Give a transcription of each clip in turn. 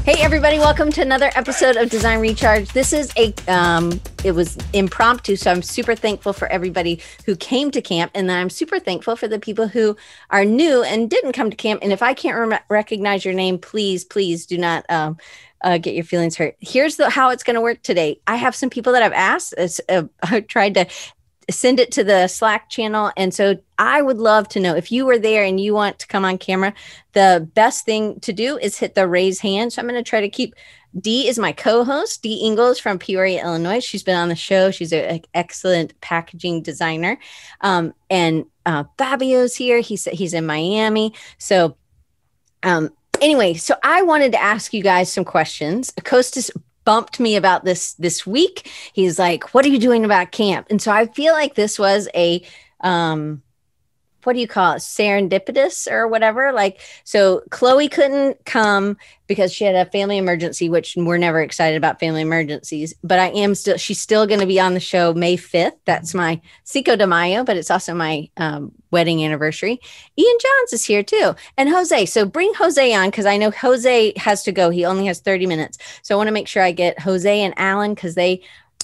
Hey everybody, welcome to another episode of Design Recharge. This is it was impromptu, so I'm super thankful for everybody who came to camp, and then I'm super thankful for the people who are new and didn't come to camp. And if I can't recognize your name, please do not get your feelings hurt. Here's how it's going to work today. I have some people that I've asked. I tried to send it to the Slack channel. And so I would love to know if you were there and you want to come on camera, the best thing to do is hit the raise hand. So I'm going to try to keep, Dee is my co-host, Dee Ingles from Peoria, Illinois. She's been on the show. She's an excellent packaging designer. And Fabio's here. He's in Miami. So anyway, so I wanted to ask you guys some questions. Costas bumped me about this week. He's like, what are you doing about camp? And so I feel like this was a, what do you call it? Serendipitous or whatever. Like, so Chloe couldn't come because she had a family emergency, which we're never excited about family emergencies, but she's still going to be on the show May 5th. That's my Cinco de Mayo, but it's also my wedding anniversary. Ian Johns is here too. And Jose. So bring Jose on, because I know Jose has to go. He only has 30 minutes. So I want to make sure I get Jose and Alan, because they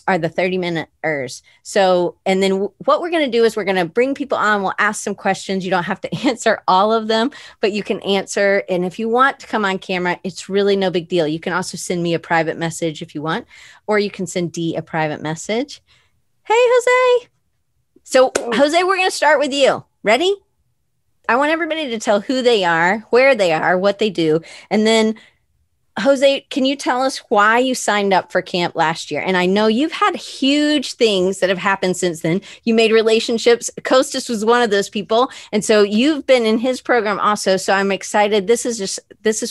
are the 30-minuters. So, and then what we're going to do is we're going to bring people on. We'll ask some questions. You don't have to answer all of them, but you can answer. And if you want to come on camera, it's really no big deal. You can also send me a private message if you want, or you can send Dee a private message. Hey, Jose. So Jose, we're going to start with you. Ready? I want everybody to tell who they are, where they are, what they do. And then Jose, can you tell us why you signed up for camp last year? And I know you've had huge things that have happened since then. You made relationships. Costas was one of those people. And so you've been in his program also. So I'm excited. This is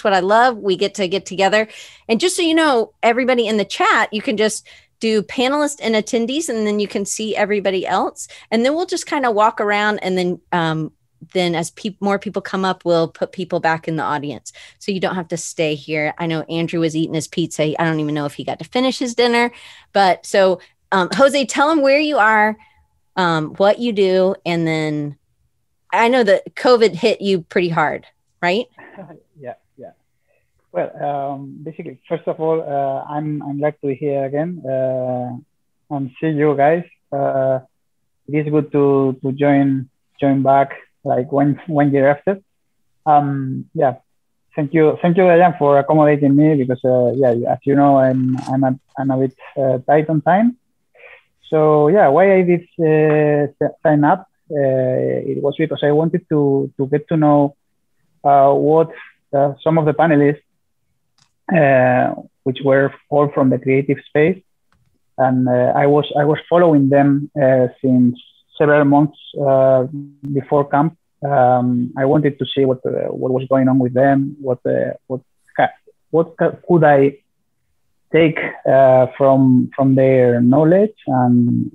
what I love. We get to get together. And just so you know, everybody in the chat, you can just do panelists and attendees, and then you can see everybody else. And then we'll just kind of walk around, and then as more people come up, we'll put people back in the audience. So you don't have to stay here. I know Andrew was eating his pizza. I don't even know if he got to finish his dinner, but so Jose, tell him where you are, what you do. And then I know that COVID hit you pretty hard, right? Yeah. Well, basically, first of all, I'm glad to be here again and see you guys. It is good to join back like one year after. Yeah, thank you, Diane, for accommodating me, because as you know, I'm a bit tight on time. So yeah, why I did sign up, it was because I wanted to get to know what some of the panelists, which were all from the creative space, and I was following them since several months before camp. I wanted to see what was going on with them, what could I take from their knowledge, and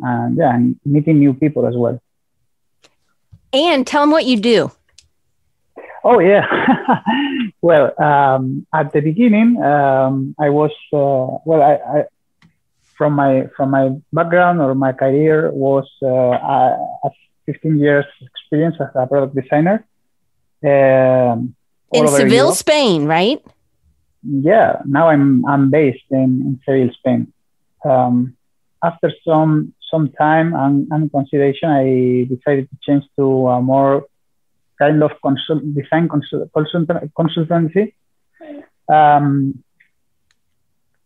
meeting new people as well. And tell them what you do. Oh yeah. Well, at the beginning, I was I from my background, or my career, was a 15 years experience as a product designer. In Seville, Spain, right? Yeah, now I'm based in Seville, Spain. After some time and consideration, I decided to change to a more kind of design consultancy.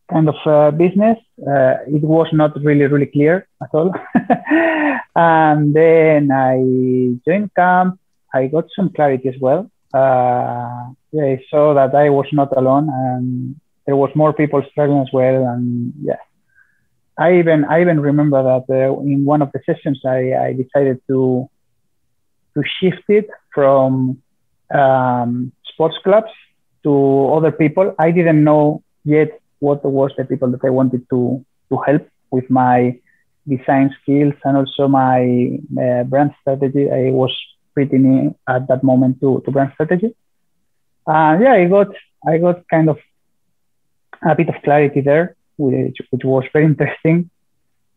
Kind of business. It was not really clear at all. And then I joined camp. I got some clarity as well. I saw that I was not alone, and there was more people struggling as well. And yeah, I even remember that in one of the sessions, I decided to shift it from sports clubs to other people. I didn't know yet what was the people that I wanted to help with my design skills, and also my brand strategy. I was pretty new at that moment to brand strategy. Yeah, I got kind of a bit of clarity there, which was very interesting.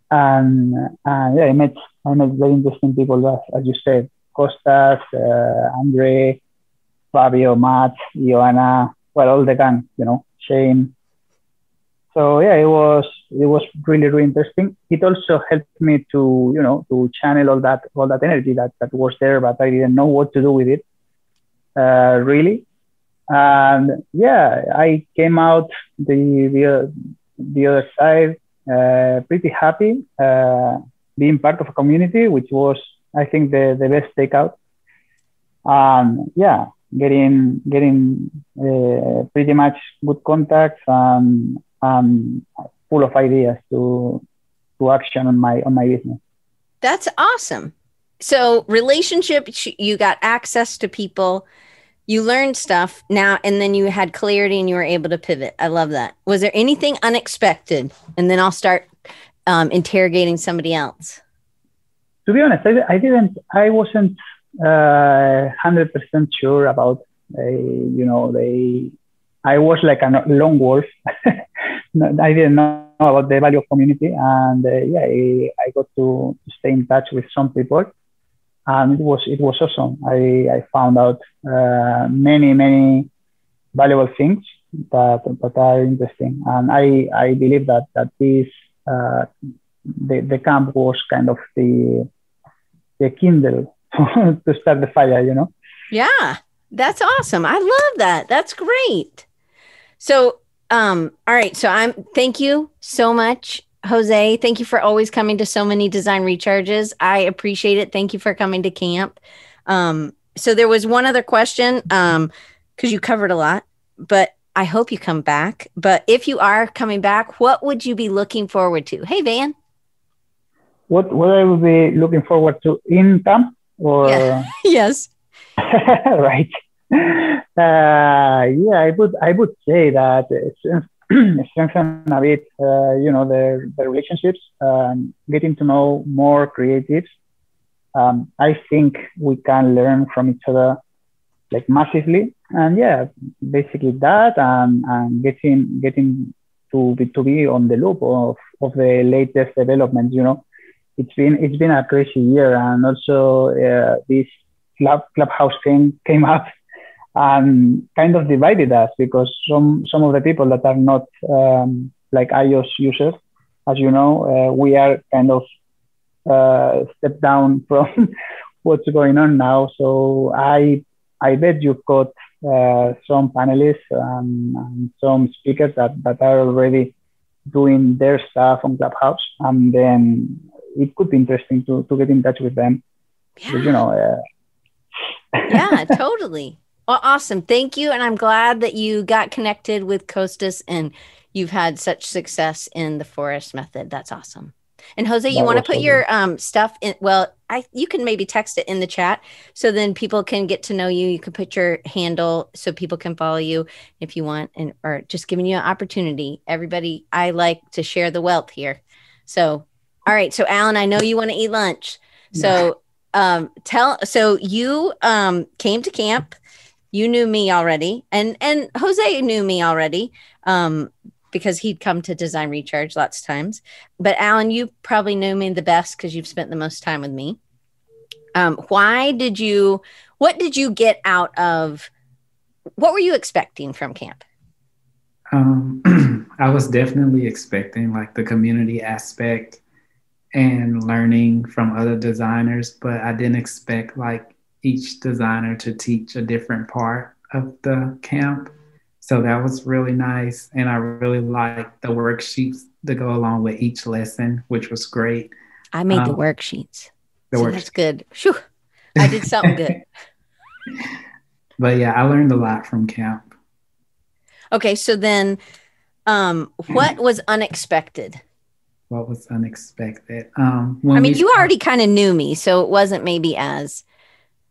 And yeah, I met very interesting people, as you said, Costas, Andre, Fabio, Matt, Joanna, well, all the gang, you know. shame. So yeah, it was really really interesting. It also helped me to to channel all that energy that was there, but I didn't know what to do with it really. And yeah, I came out the other side pretty happy being part of a community, which was I think the best takeout. Yeah, getting pretty much good contacts and full of ideas to action on my business. That's awesome. So relationship, you got access to people, you learned stuff now, and then you had clarity and you were able to pivot. I love that. Was there anything unexpected? And then I'll start interrogating somebody else. To be honest, I wasn't 100% sure about, I was like a lone wolf. I didn't know about the value of community, and yeah, I got to stay in touch with some people, and it was awesome. I found out many valuable things that are interesting, and I believe that this the camp was kind of the kindle to start the fire. Yeah, that's awesome. I love that. That's great. So, all right. So thank you so much, Jose. Thank you for always coming to so many design recharges. I appreciate it. Thank you for coming to camp. So there was one other question, because you covered a lot, but I hope you come back. But if you are coming back, what would you be looking forward to? Hey, Van. What I would be looking forward to in camp or yes. Right. Yeah, I would say that strengthen a bit, the relationships, getting to know more creatives. I think we can learn from each other like massively, and yeah, basically that, and getting to be on the loop of the latest developments. It's been a crazy year, and also this clubhouse thing came up and kind of divided us, because some of the people that are not like iOS users, as you know, we are kind of stepped down from what's going on now. So I bet you've got some panelists and some speakers that are already doing their stuff on Clubhouse, and then it could be interesting to get in touch with them. Yeah. Yeah, totally. Well, awesome. Thank you. And I'm glad that you got connected with Costas and you've had such success in the forest method. That's awesome. And Jose, you want to put your stuff in? Well, you can maybe text it in the chat so then people can get to know you. You can put your handle so people can follow you if you want, or just giving you an opportunity. Everybody, I like to share the wealth here. So, all right. So Alan, I know you want to eat lunch. So so you came to camp. You knew me already, and Jose knew me already because he'd come to Design Recharge lots of times. But Alan, you probably knew me the best because you've spent the most time with me. What did you get out of, what were you expecting from camp? I was definitely expecting like the community aspect and learning from other designers, but I didn't expect like each designer to teach a different part of the camp. So that was really nice. And I really liked the worksheets that go along with each lesson, which was great. I made the worksheets. That's good. Whew. I did something good. But yeah, I learned a lot from camp. Okay. So then what was unexpected? What was unexpected? You already kind of knew me, so it wasn't maybe as...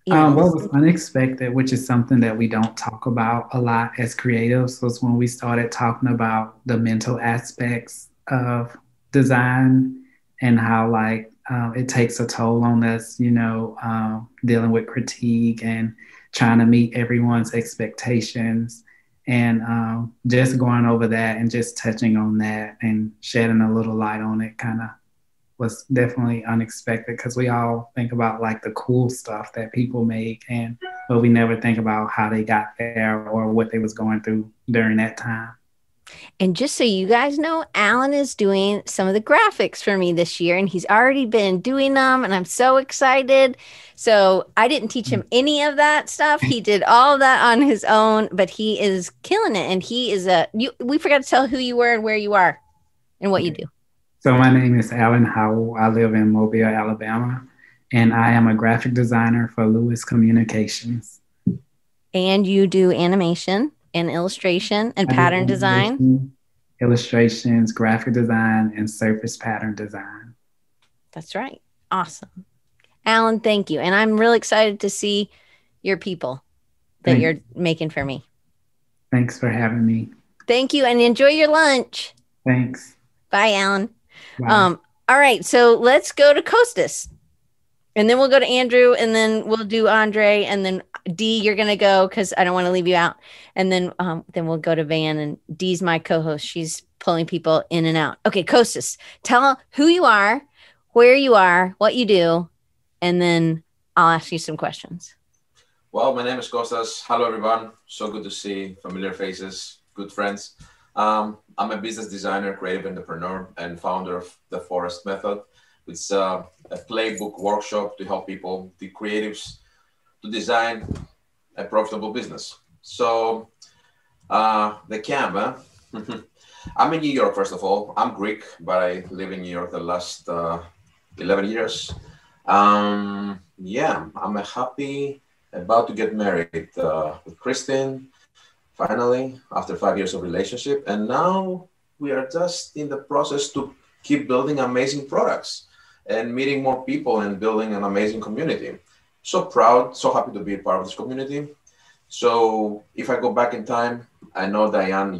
what was unexpected, which is something that we don't talk about a lot as creatives, was when we started talking about the mental aspects of design and how like it takes a toll on us, dealing with critique and trying to meet everyone's expectations, and just going over that and just touching on that and shedding a little light on it kind of was definitely unexpected, because we all think about like the cool stuff that people make, but we never think about how they got there or what they was going through during that time. And just so you guys know, Alan is doing some of the graphics for me this year, and he's already been doing them, and I'm so excited. So I didn't teach him any of that stuff. He did all of that on his own, but he is killing it. And he is we forgot to tell who you were and where you are and what you do. So my name is Alan Howell. I live in Mobile, Alabama, and I am a graphic designer for Lewis Communications. And you do animation and illustration and pattern design. Illustrations, graphic design, and surface pattern design. That's right. Awesome. Alan, thank you. And I'm really excited to see your people that you're making for me. Thanks for having me. Thank you, and enjoy your lunch. Thanks. Bye, Alan. Bye. All right, so let's go to Costas. And then we'll go to Andrew, and then we'll do Andre, and then Dee, you're going to go because I don't want to leave you out. And then we'll go to Van, and Dee's my co-host. She's pulling people in and out. Okay, Costas, tell who you are, where you are, what you do, and then I'll ask you some questions. Well, my name is Costas. Hello, everyone. So good to see familiar faces, good friends. I'm a business designer, creative entrepreneur, and founder of the Forest Method. It's a playbook workshop to help people, the creatives, to design a profitable business. So the camp, I'm in New York, first of all. I'm Greek, but I live in New York the last 11 years. I'm happy about to get married with Kristen, finally, after 5 years of relationship. And now we are just in the process to keep building amazing products and meeting more people and building an amazing community. So proud, so happy to be a part of this community. So if I go back in time, I know, Diane,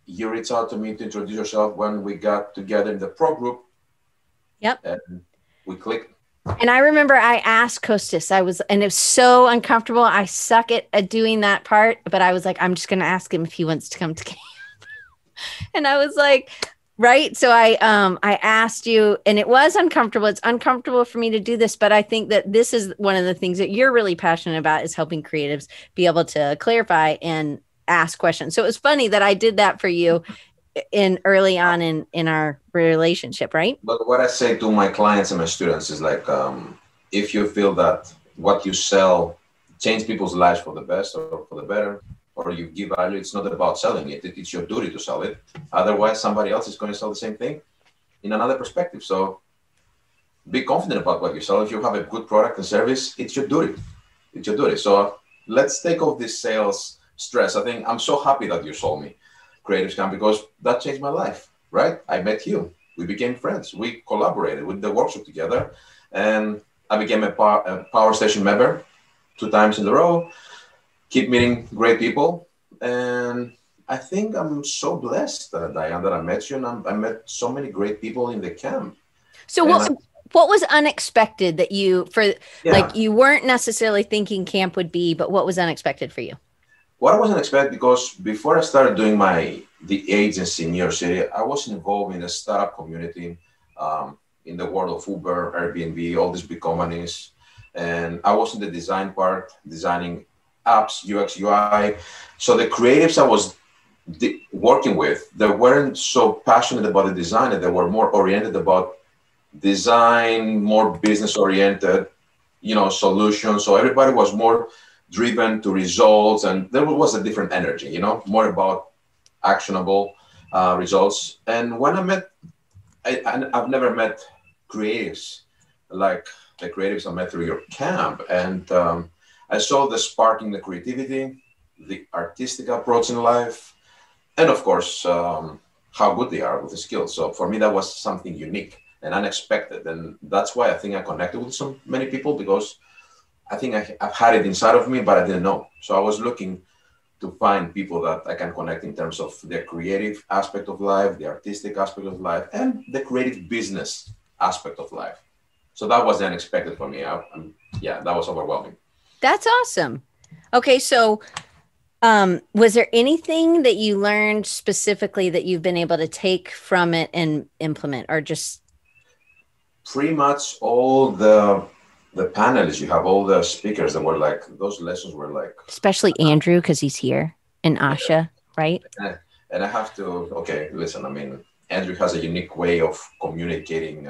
you reached out to me to introduce yourself when we got together in the pro group. Yep. And we clicked. And I remember I asked Costas, and it was so uncomfortable. I suck at doing that part, but I was like, I'm just going to ask him if he wants to come to camp. And I was like, right. So I asked you, and it was uncomfortable. It's uncomfortable for me to do this, but I think that this is one of the things that you're really passionate about, is helping creatives be able to clarify and ask questions. So it was funny that I did that for you early on in our relationship, right? But what I say to my clients and my students is like, if you feel that what you sell change people's lives for the best or for the better, or you give value, it's not about selling it. It's your duty to sell it. Otherwise, somebody else is going to sell the same thing in another perspective. So be confident about what you sell. If you have a good product and service, it's your duty. It's your duty. So let's take off this sales stress. I think I'm so happy that you sold me Creatives Camp, because that changed my life, right? I met you. We became friends. We collaborated with the workshop together. And I became a Power Station member 2 times in a row. Keep meeting great people. And I think I'm so blessed, Diane, that I met you. And I met so many great people in the camp. So what was unexpected that you weren't necessarily thinking camp would be, but what was unexpected for you? What I wasn't expecting, because before I started doing the agency in New York City, I was involved in the startup community, in the world of Uber, Airbnb, all these big companies. And I was in the design part, designing apps, UX, UI. So the creatives I was working with, they weren't so passionate about the design, and they were more oriented about design, more business oriented, solutions. So everybody was more driven to results, and there was a different energy, more about actionable results. And when I've never met creatives like the creatives I met through your camp. And I saw the spark in the creativity, the artistic approach in life, and of course, how good they are with the skills. So for me, that was something unique and unexpected. And that's why I think I connected with so many people, because I think I've had it inside of me, but I didn't know. So I was looking to find people that I can connect in terms of the creative aspect of life, the artistic aspect of life, and the creative business aspect of life. So that was unexpected for me. That was overwhelming. That's awesome. Okay, so was there anything that you learned specifically that you've been able to take from it and implement, or just? Pretty much all the panelists, you have all the speakers that were like, those lessons were like. Especially Andrew, because he's here, and Asha, right? And I have to, okay, listen, I mean, Andrew has a unique way of communicating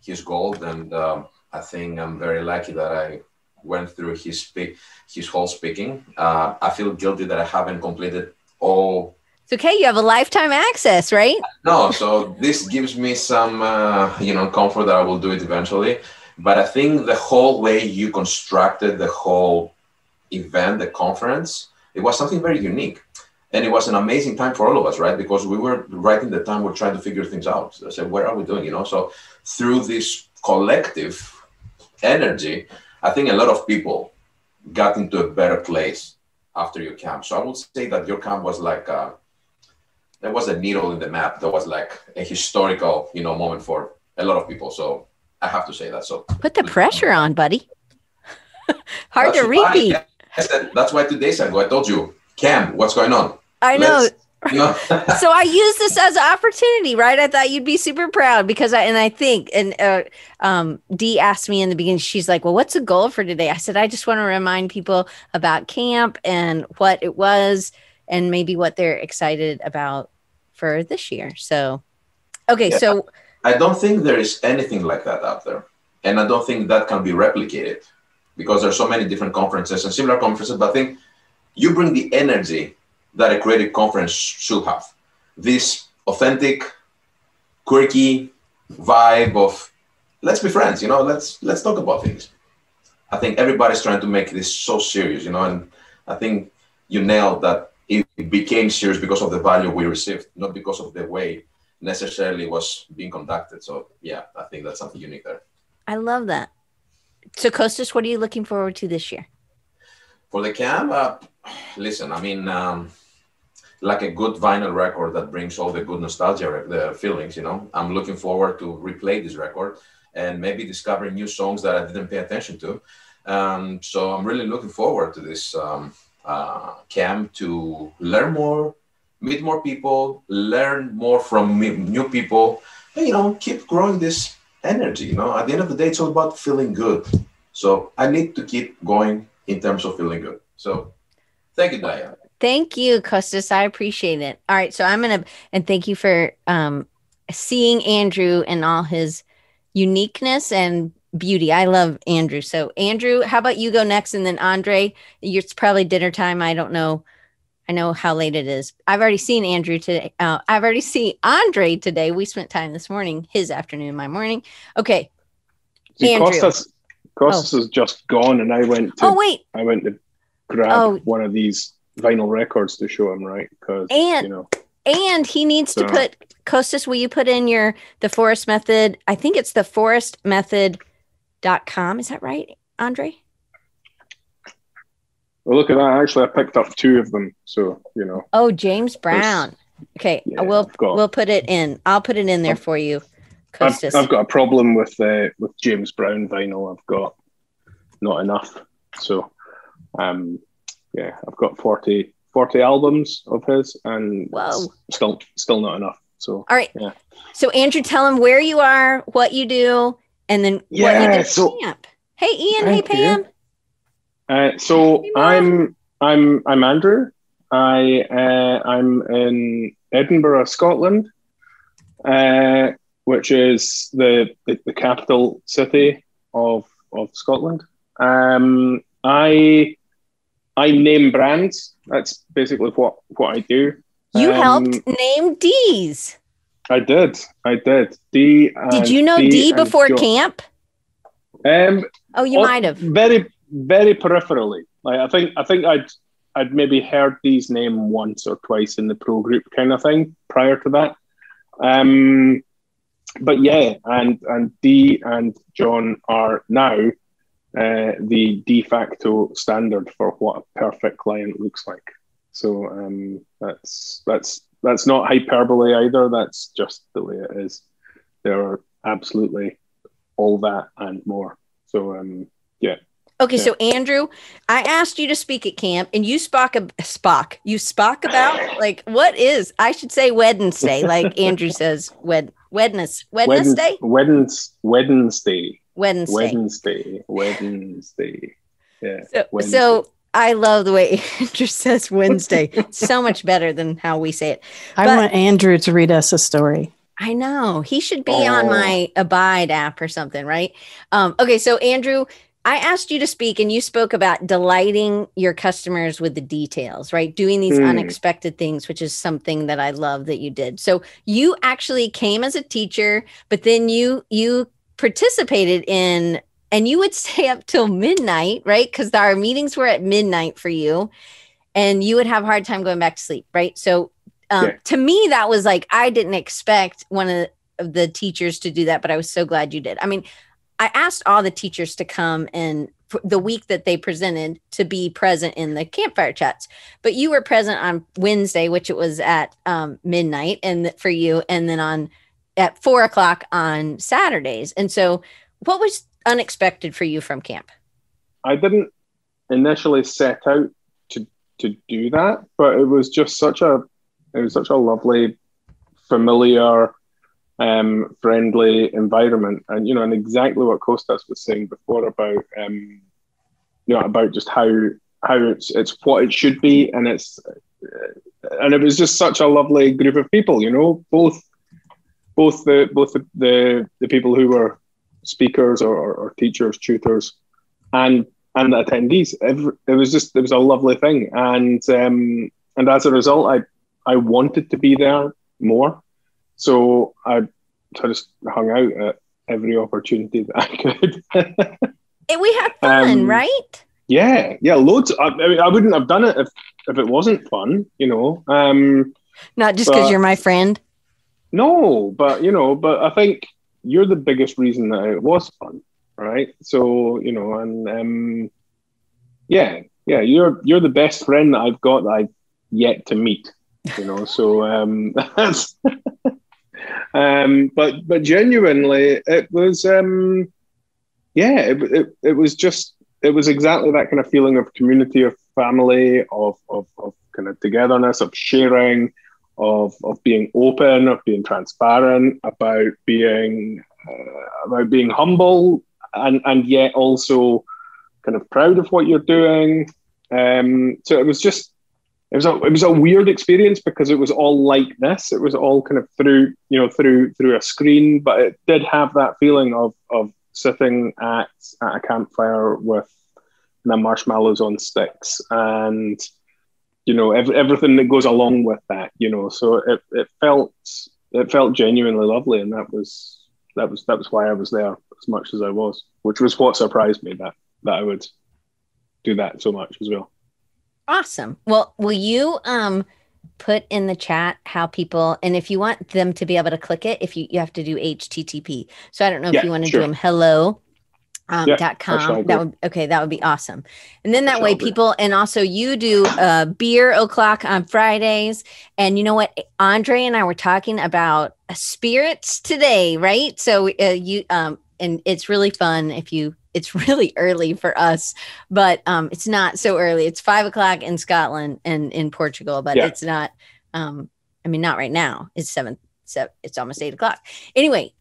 his goal. And I think I'm very lucky that I went through his whole speaking. I feel guilty that I haven't completed all. It's okay. You have a lifetime access, right? No, so this gives me some, comfort that I will do it eventually. But I think the whole way you constructed the whole event, the conference, it was something very unique. And it was an amazing time for all of us, right? Because we were right in the time we're trying to figure things out. So I said, what are we doing? So through this collective energy, I think a lot of people got into a better place after your camp. So I would say that your camp was like, there was a needle in the map. That was like a historical, moment for a lot of people. So I have to say that. So put the pressure on, buddy. Hard to repeat. That's why 2 days ago I told you, Cam, what's going on? I know. So I use this as an opportunity, right? I thought you'd be super proud because Dee asked me in the beginning, she's like, well, what's the goal for today? I said, I just want to remind people about camp and what it was and maybe what they're excited about for this year. So, okay. Yeah, so I don't think there is anything like that out there. And I don't think that can be replicated because there's so many different conferences and similar conferences, but I think you bring the energy that a creative conference should have. This authentic, quirky vibe of let's be friends, let's talk about things. I think everybody's trying to make this so serious, and I think you nailed that it became serious because of the value we received, not because of the way necessarily was being conducted. So yeah, I think that's something unique there. I love that. So Kostas, what are you looking forward to this year? For the camp, listen, I mean, like a good vinyl record that brings all the good nostalgia, the feelings, I'm looking forward to replay this record and maybe discovering new songs that I didn't pay attention to. So I'm really looking forward to this camp to learn more, meet more people, learn more from new people, and, keep growing this energy. At the end of the day, it's all about feeling good. So I need to keep going in terms of feeling good. So thank you, Diane. Thank you, Kostas. I appreciate it. All right. So and thank you for seeing Andrew and all his uniqueness and beauty. I love Andrew. So Andrew, how about you go next? And then Andre, it's probably dinner time. I don't know. I know how late it is. I've already seen Andrew today. I've already seen Andre today. We spent time this morning, his afternoon, my morning. Okay. See, Andrew. Kostas is just gone, and I went to grab one of these vinyl records to show him, right? Because and he needs to put Kostas, will you put in the Forest Method? I think it's the forestmethod.com. Is that right, Andre? Well, look at that. Actually, I picked up 2 of them. So, Oh, James Brown. Okay. Yeah, we'll put it in. I'll put it in there for you, Kostas. I've got a problem with James Brown vinyl. I've got not enough. So, I've got 40 albums of his, and still not enough. So all right. Yeah. So Andrew, tell him where you are, what you do, and then what you do at camp. Hey Ian, hey Pam. So I'm Andrew. I'm in Edinburgh, Scotland, which is the capital city of Scotland. I name brands. That's basically what I do. You helped name D's. I did. Dee. Did you know Dee before camp? You might have. Very, very peripherally. Like I think I'd maybe heard Dee's name once or twice in the pro group kind of thing prior to that. But yeah, and Dee and John are now the de facto standard for what a perfect client looks like. So that's not hyperbole either. That's just the way it is. They're absolutely all that and more. So yeah. Okay, so Andrew, I asked you to speak at camp, and you spoke about like what is? I should say Wednesday, like Andrew says, Wednesday. Wednesday. Wednesday. Yeah. So I love the way Andrew says Wednesday. So much better than how we say it. I want Andrew to read us a story. I know. He should be on my Abide app or something, right? Okay, so Andrew, I asked you to speak and you spoke about delighting your customers with the details, right? Doing these unexpected things, which is something that I love that you did. So you actually came as a teacher, but then you participated in, and you would stay up till midnight, right? Because our meetings were at midnight for you and you would have a hard time going back to sleep, right? So to me, that was like, I didn't expect one of the teachers to do that, but I was so glad you did. I mean, I asked all the teachers to come and the week that they presented to be present in the campfire chats, but you were present on Wednesday, which it was at midnight and for you, and then at 4:00 on Saturdays. And so what was unexpected for you from camp? I didn't initially set out to do that, but it was just such a lovely, familiar, friendly environment, and and exactly what Kostas was saying before about about just how it's what it should be, and it was just such a lovely group of people. Both the people who were speakers or teachers, tutors, and the attendees. It was a lovely thing, and as a result, I wanted to be there more, so I just hung out at every opportunity that I could. And we had fun, right? Yeah, loads. I mean, I wouldn't have done it if it wasn't fun, Not just because you're my friend. No, but but I think you're the biggest reason that it was fun, right? So and you're the best friend that I've got that I've yet to meet. So that's but genuinely it was it was exactly that kind of feeling of community, of family, of kind of togetherness, of sharing, of being open, of being transparent, about being humble and yet also kind of proud of what you're doing. So it was a weird experience because it was all like this. It was all kind of through a screen, but it did have that feeling of sitting at a campfire with marshmallows on sticks and everything that goes along with that. So it felt genuinely lovely, and that was why I was there as much as I was, which was what surprised me that I would do that so much as well. Awesome. Well, will you put in the chat how people, and if you want them to be able to click it, if you have to do HTTP. So I don't know if you want to do them hello. .com. That would be awesome. And then that way people, and also you do beer o'clock on Fridays. And you know what? Andre and I were talking about spirits today, right? So and it's really fun it's really early for us, but it's not so early. It's 5:00 in Scotland and in Portugal, but it's not, not right now. It's 7, it's almost 8:00. Anyway,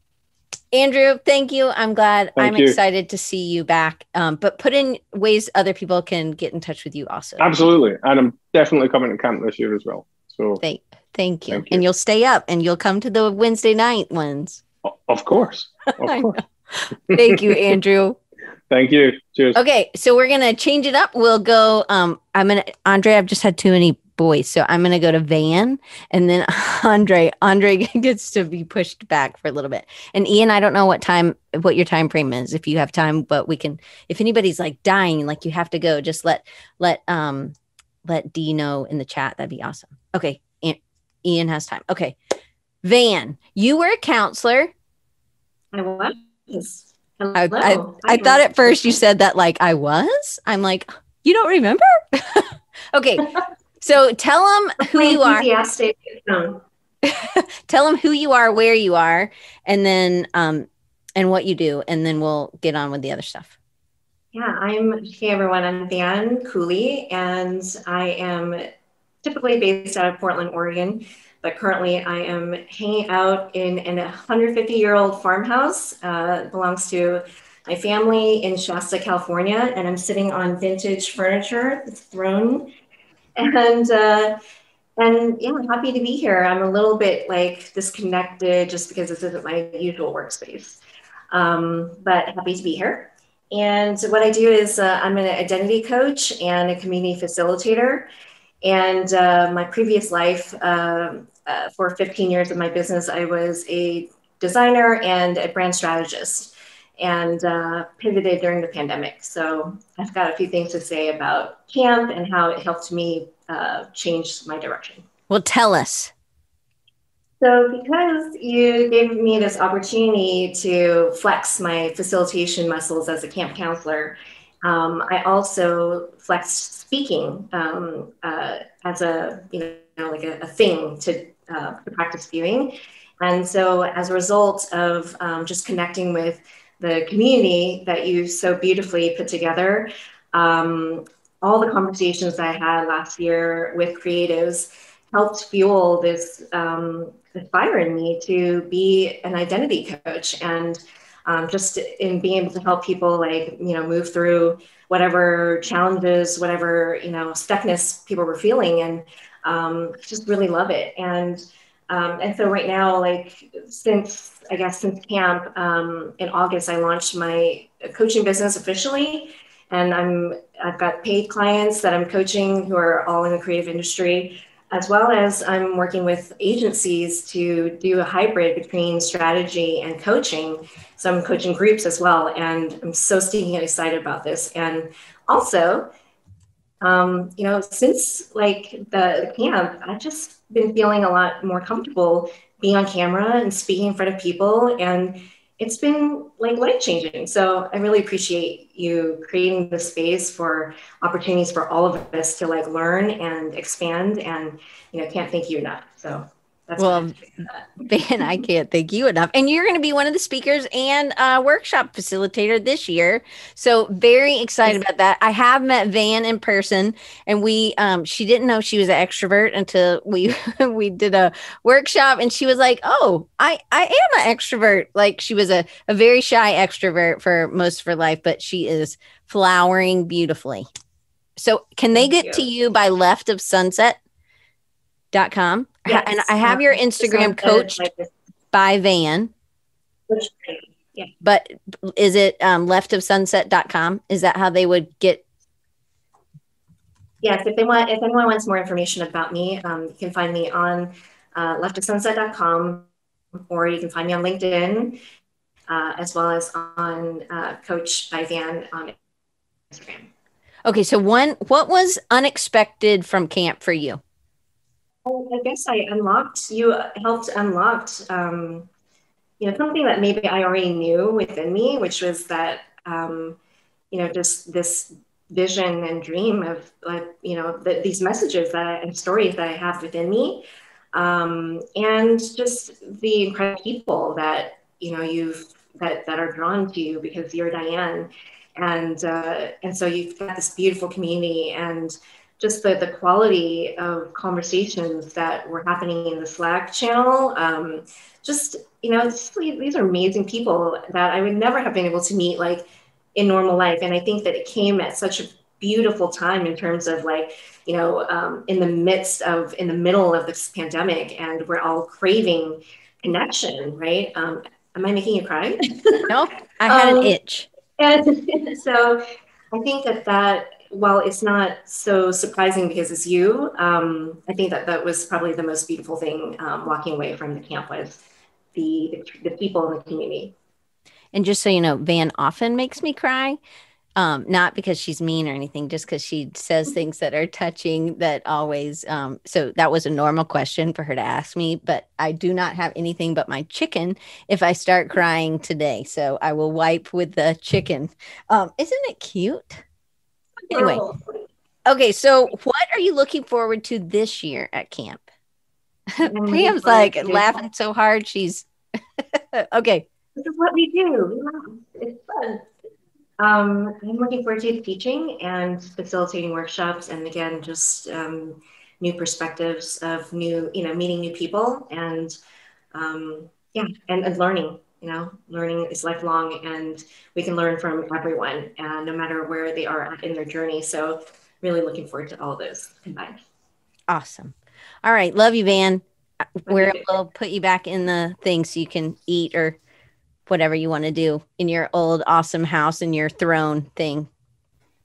Andrew, thank you. I'm glad. I'm excited to see you back. But put in ways other people can get in touch with you also. Absolutely. And I'm definitely coming to camp this year as well. So thank you. And you'll stay up and you'll come to the Wednesday night ones. Of course. Of course. Thank you, Andrew. Thank you. Cheers. Okay. So we're going to change it up. We'll go, Andre, I've just had too many boys. So I'm going to go to Van, and then Andre gets to be pushed back for a little bit. And Ian, I don't know what your time frame is, if you have time, but we can, if anybody's like dying, like you have to go, just let Dee know in the chat. That'd be awesome. Okay. Ian has time. Okay. Van, you were a counselor. I was. I thought at first you said that like I was. I'm like, you don't remember? Okay. So tell them who you are. Tell them who you are, where you are, and then and what you do, and then we'll get on with the other stuff. Yeah, hey everyone, I'm Van Cooley, and I am typically based out of Portland, Oregon, but currently I am hanging out in a 150-year-old farmhouse. Belongs to my family in Shasta, California, and I'm sitting on vintage furniture that's thrown. And yeah, I'm happy to be here. I'm a little bit like disconnected just because this isn't my usual workspace, but happy to be here. And what I do is I'm an identity coach and a community facilitator. And my previous life, for 15 years of my business, I was a designer and a brand strategist, and pivoted during the pandemic. So I've got a few things to say about camp and how it helped me change my direction. Well, tell us. So because you gave me this opportunity to flex my facilitation muscles as a camp counselor, I also flexed speaking as a, like a thing to practice viewing. And so as a result of just connecting with the community that you so beautifully put together, all the conversations that I had last year with creatives helped fuel this fire in me to be an identity coach, and just in being able to help people move through whatever challenges, whatever stuckness people were feeling, and just really love it. And so right now, since camp in August, I launched my coaching business officially, and I've got paid clients that I'm coaching who are all in the creative industry, as well as I'm working with agencies to do a hybrid between strategy and coaching. So I'm coaching groups as well. And I'm so stinking excited about this. And also, since the camp, I've just been feeling a lot more comfortable being on camera and speaking in front of people. And it's been life-changing. So I really appreciate you creating the space for opportunities for all of us to learn and expand, and can't thank you enough. So that's Van, I can't thank you enough. And you're going to be one of the speakers and workshop facilitator this year. So very excited about that. I have met Van in person, and she didn't know she was an extrovert until we did a workshop, and she was like, "Oh, I am an extrovert." Like, she was a very shy extrovert for most of her life, but she is flowering beautifully. So can they get to you by leftofsunset.com? Yes. And I have your Instagram, coached by Van. Yeah. But is it leftofsunset.com? Is that how they would get? Yes, if anyone wants more information about me, you can find me on leftofsunset.com, or you can find me on LinkedIn, as well as on Coach by Van on Instagram. Okay, so what was unexpected from camp for you? I guess you helped unlock, something that maybe I already knew within me, which was that, just this vision and dream of these messages and stories that I have within me, and just the incredible people that, that are drawn to you because you're Diane. And so you've got this beautiful community, and just the quality of conversations that were happening in the Slack channel. These are amazing people that I would never have been able to meet in normal life. And I think that it came at such a beautiful time in terms of in the middle of this pandemic, and we're all craving connection, right? Am I making you cry? No, I had an itch. And so I think that while it's not so surprising because it's you, I think that was probably the most beautiful thing walking away from the camp was the people in the community. And just so you know, Van often makes me cry, not because she's mean or anything, just because she says things that are touching that always. So that was a normal question for her to ask me, but I do not have anything but my chicken if I start crying today. So I will wipe with the chicken. Isn't it cute? Anyway, okay, so what are you looking forward to this year at camp? Pam's laughing so hard. She's okay. This is what we do. It's fun. I'm looking forward to teaching and facilitating workshops, and again, just new perspectives of meeting new people, and and learning learning is lifelong, and we can learn from everyone, and no matter where they are in their journey. So really looking forward to all those combined. Awesome. All right. Love you, Van. We'll put you back in the thing so you can eat or whatever you want to do in your old awesome house in your throne thing.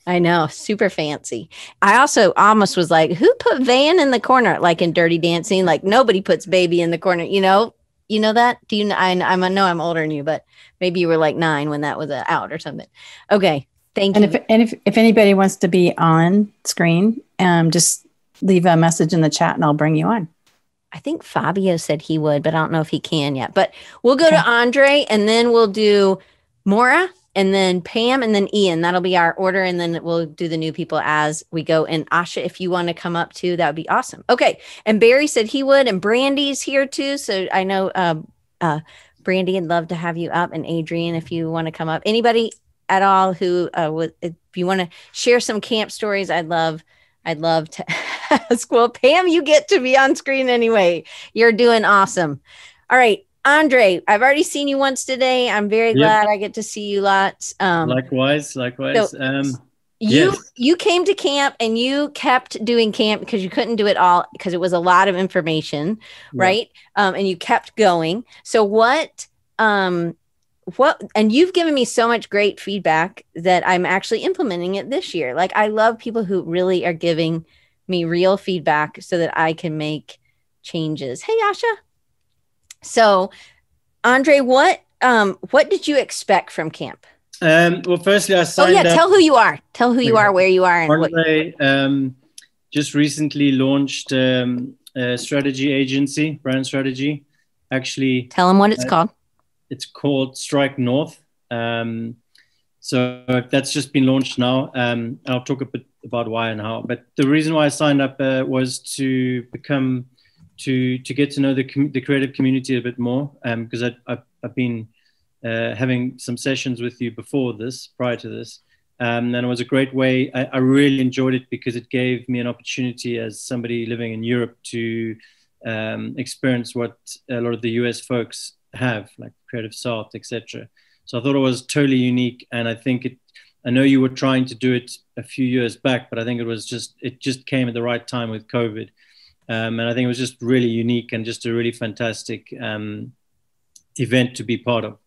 I know, super fancy. I also almost was like, who put Van in the corner? Like in Dirty Dancing, like nobody puts baby in the corner. You know that? Do you know? I know I'm older than you, but maybe you were like 9 when that was out or something. Okay. Thank you. And if anybody wants to be on screen, just leave a message in the chat and I'll bring you on. I think Fabio said he would, but I don't know if he can yet. But we'll go to Andre, and then we'll do Maura, and then Pam, and then Ian. That'll be our order, and then we'll do the new people as we go. And Asha, if you want to come up too, that would be awesome. Okay. And Barry said he would, and Brandy's here too. So I know Brandy, I'd love to have you up, and Adrian, if you want to come up. Anybody at all who if you want to share some camp stories, I'd love to ask. Well, Pam, you get to be on screen anyway. You're doing awesome. All right, Andre, I've already seen you once today. I'm very glad I get to see you lots. Likewise. So, you came to camp and you kept doing camp because you couldn't do it all because it was a lot of information, right? And you kept going. So what, and you've given me so much great feedback that I'm actually implementing it this year. Like, I love people who really are giving me real feedback so that I can make changes. Hey, Asha. So, Andre, what did you expect from camp? Well, firstly, I signed up. Tell who you are. Tell who you are, where you are. And Andre just recently launched a strategy agency, brand strategy. Actually, tell them what it's called. It's called Strike North. So that's just been launched now. And I'll talk a bit about why and how. But the reason why I signed up was to get to know the creative community a bit more. Because I've been having some sessions with you prior to this. And it was a great way. I really enjoyed it because it gave me an opportunity as somebody living in Europe to experience what a lot of the US folks have, like Creative South, etc. So I thought it was totally unique, and I know you were trying to do it a few years back, but I think it just came at the right time with COVID, and I think it was just really unique and just a really fantastic event to be part of.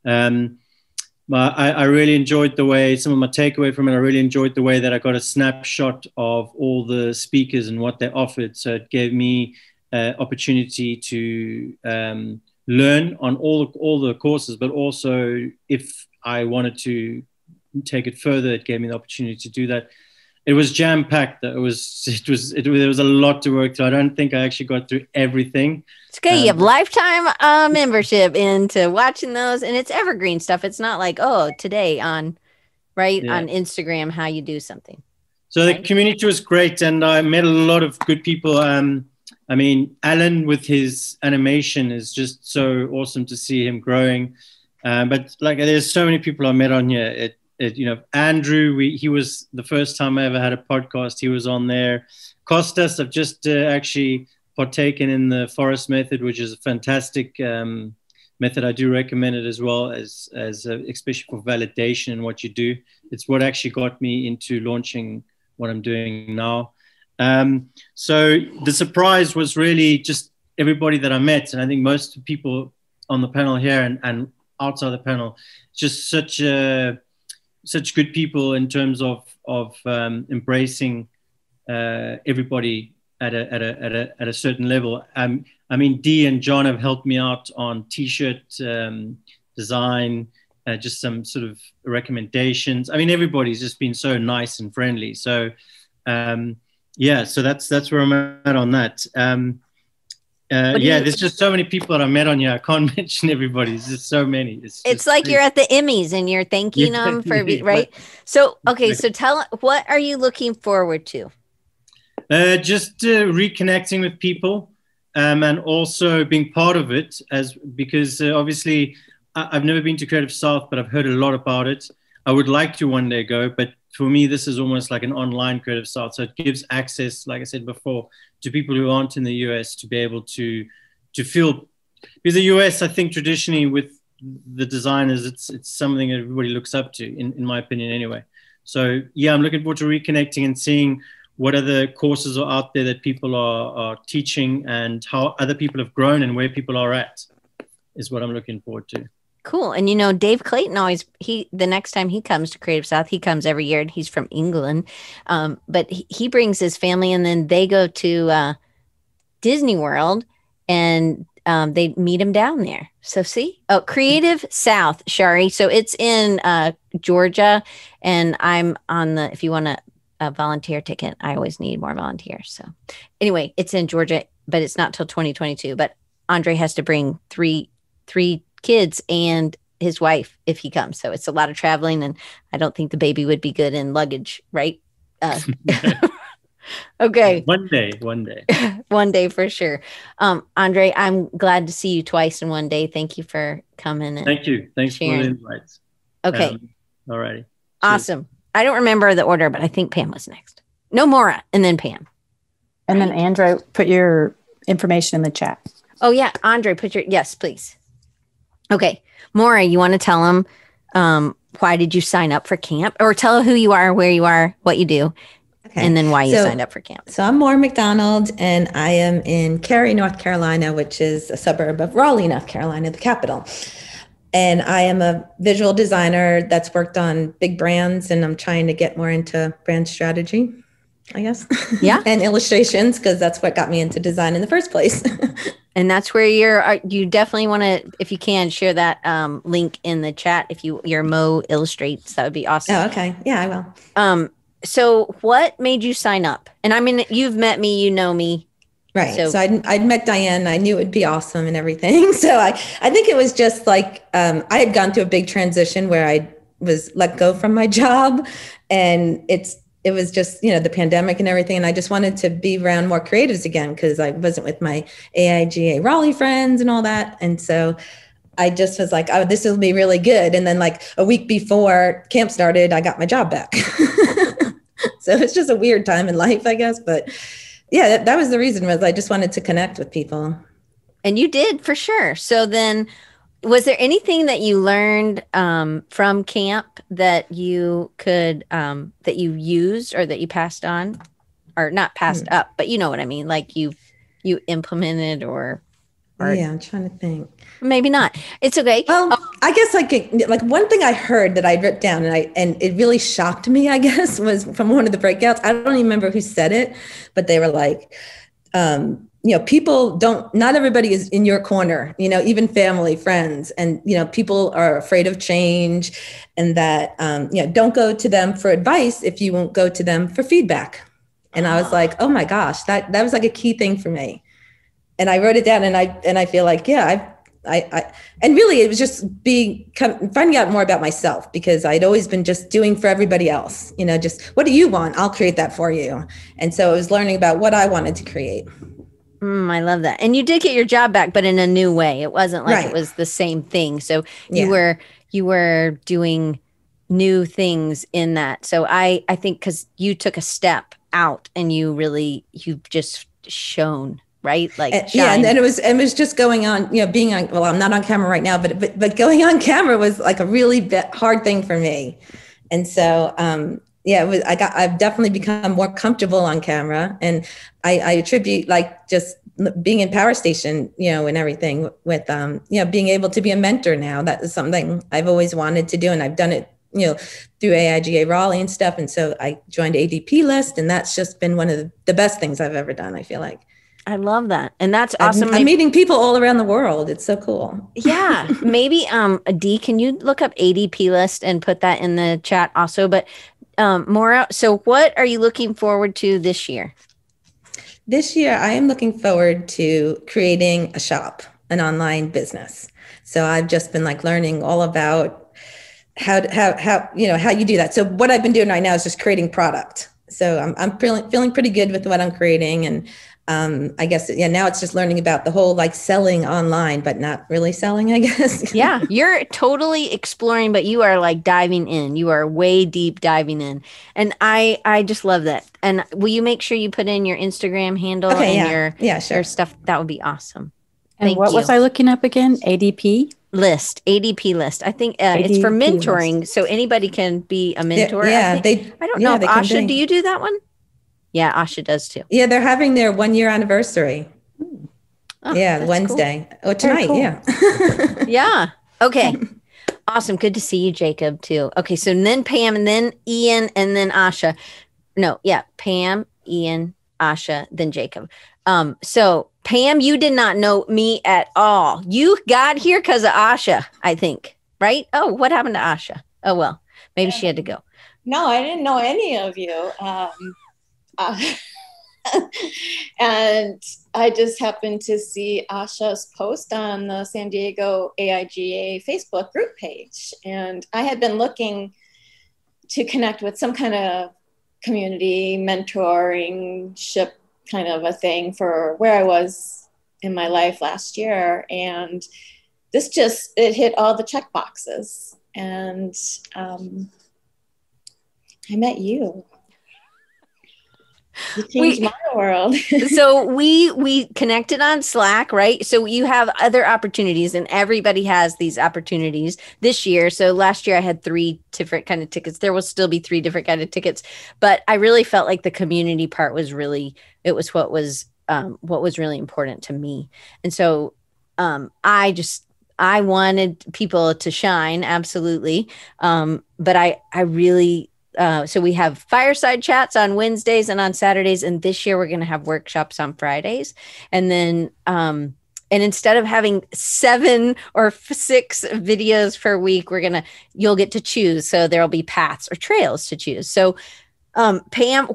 I really enjoyed the way, some of my takeaway from it, I really enjoyed the way that I got a snapshot of all the speakers and what they offered. So it gave me opportunity to learn on all the courses, but also if I wanted to take it further, it gave me the opportunity to do that. It was jam-packed. There was a lot to work through. I don't think I actually got through everything. It's okay. You have lifetime membership into watching those, and it's evergreen stuff. It's not like, today on Instagram, how you do something. So the community was great, and I met a lot of good people. I mean, Alan with his animation is just so awesome to see him growing. But like, there's so many people I met on here. Andrew, he was the first time I ever had a podcast. He was on there. Costas, I've just actually partaken in the forest method, which is a fantastic method. I do recommend it as well, as especially for validation and what you do. It's what actually got me into launching what I'm doing now. So the surprise was really just everybody that I met. And I think most people on the panel here and outside the panel, just such good people in terms of embracing everybody at a certain level. I mean, Dee and John have helped me out on t-shirt design, just some sort of recommendations. I mean, everybody's just been so nice and friendly. So so that's where I'm at on that. There's just so many people that I met on here. I can't mention everybody. There's just so many. It's like you're at the Emmys and you're thanking them for right. So so tell, what are you looking forward to? Just reconnecting with people, and also being part of it, because obviously I've never been to Creative South, but I've heard a lot about it. I would like to one day go, but for me, this is almost like an online Creative South. So it gives access, like I said before, to people who aren't in the US to be able to feel, because the US, I think traditionally with the designers, it's something that everybody looks up to, in my opinion anyway. So yeah, I'm looking forward to reconnecting and seeing what other courses are out there that people are teaching, and how other people have grown and where people are at is what I'm looking forward to. Cool. And Dave Clayton the next time he comes to Creative South, he comes every year, and he's from England. But he brings his family, and then they go to Disney World, and they meet him down there. So see? Oh, Creative South, Shari. So it's in Georgia, and I'm on if you want a volunteer ticket, I always need more volunteers. So anyway, it's in Georgia, but it's not till 2022. But Andre has to bring three kids and his wife if he comes. So it's a lot of traveling, and I don't think the baby would be good in luggage, right? Okay. One day. One day for sure. Andre, I'm glad to see you twice in one day. Thank you for coming. Thank you. Thanks sharing. for the invites. Okay. All righty. Awesome. I don't remember the order, but I think Pam was next. No, Maura, and then Pam. And then Andre, put your information in the chat. Oh yeah. Andre, yes, please. Okay. Maura, you want to tell them why did you sign up for camp, or tell who you are, where you are, what you do. Okay. And then why you signed up for camp. So I'm Maura McDonald, and I am in Cary, North Carolina, which is a suburb of Raleigh, North Carolina, the capital. And I am a visual designer that's worked on big brands, and I'm trying to get more into brand strategy, I guess. Yeah. And illustrations, because that's what got me into design in the first place. And that's where you definitely want to, if you can, share that link in the chat. If your Mo illustrates, that would be awesome. Oh, okay. Yeah, I will. So what made you sign up? And I mean, you've met me, you know me. Right. So I'd met Diane. I knew it would be awesome and everything. So I think it was just like, I had gone through a big transition where I was let go from my job, and it was just, the pandemic and everything. And I just wanted to be around more creatives again, because I wasn't with my AIGA Raleigh friends and all that. And so I just was like, oh, this will be really good. And then like a week before camp started, I got my job back. So it's just a weird time in life, I guess. But yeah, that was the reason, was I just wanted to connect with people. And you did, for sure. So then, was there anything that you learned from camp that you could, that you used or that you passed on, or not passed up, but you know what I mean? Like you implemented or yeah, I'm trying to think. Maybe not. It's okay. Well, I guess like one thing I heard that I'd written down, and it really shocked me, I guess, was from one of the breakouts. I don't even remember who said it, but they were like, people not everybody is in your corner, even family, friends, and, people are afraid of change, and that, don't go to them for advice if you won't go to them for feedback. And I was like, oh my gosh, that was like a key thing for me. And I wrote it down, and I feel like, yeah, and really it was just finding out more about myself, because I'd always been just doing for everybody else, just what do you want? I'll create that for you. And so I was learning about what I wanted to create. I love that. And you did get your job back, but in a new way. It wasn't like It was the same thing. So you were doing new things in that. So I think because you took a step out, and you've just shown. Right. Like, and it was just going on, being on, well, I'm not on camera right now, but going on camera was like a really hard thing for me. And so, I've definitely become more comfortable on camera, and I attribute like just being in Power Station, and everything with, being able to be a mentor now. That is something I've always wanted to do. And I've done it, through AIGA Raleigh and stuff. And so I joined ADP list, and that's just been one of the best things I've ever done, I feel like. I love that. And that's awesome. I'm meeting people all around the world. It's so cool. Yeah. Maybe, Dee, can you look up ADP list and put that in the chat also? But Maura, so what are you looking forward to this year? This year, I am looking forward to creating a shop, an online business. So I've just been like learning all about how you do that. So what I've been doing right now is just creating product. So I'm feeling pretty good with what I'm creating. And I guess, now it's just learning about the whole like selling online, but not really selling, I guess. Yeah, you're totally exploring, but you are like diving in. You are way deep diving in. And I just love that. And will you make sure you put in your Instagram handle and your stuff? That would be awesome. And what was I looking up again? ADP? list, ADP list. I think it's for mentoring, list. So anybody can be a mentor. I don't know. Asha, do you do that one? Yeah, Asha does too. Yeah, they're having their 1-year anniversary. Oh, yeah, Wednesday or tonight. Cool. Yeah. Yeah. Okay. Awesome. Good to see you, Jacob, too. Okay, so then Pam, and then Ian, and then Asha. No, yeah, Pam, Ian, Asha, then Jacob. So Pam, you did not know me at all. You got here because of Asha, I think, right? Oh, what happened to Asha? Oh, well, maybe she had to go. No, I didn't know any of you. And I just happened to see Asha's post on the San Diego AIGA Facebook group page. And I had been looking to connect with some kind of community mentoring ship kind of a thing for where I was in my life last year. And this it hit all the check boxes. And I met you. You changed my world. So we connected on Slack, right? So you have other opportunities, and everybody has these opportunities this year. So last year I had 3 different kind of tickets. There will still be 3 different kind of tickets, but I really felt like the community part was what was really important to me. And so I wanted people to shine, absolutely. But I really. So we have fireside chats on Wednesdays and on Saturdays. And this year we're going to have workshops on Fridays. And then, and instead of having 7 or 6 videos per week, you'll get to choose. So there'll be paths or trails to choose. So, Pam,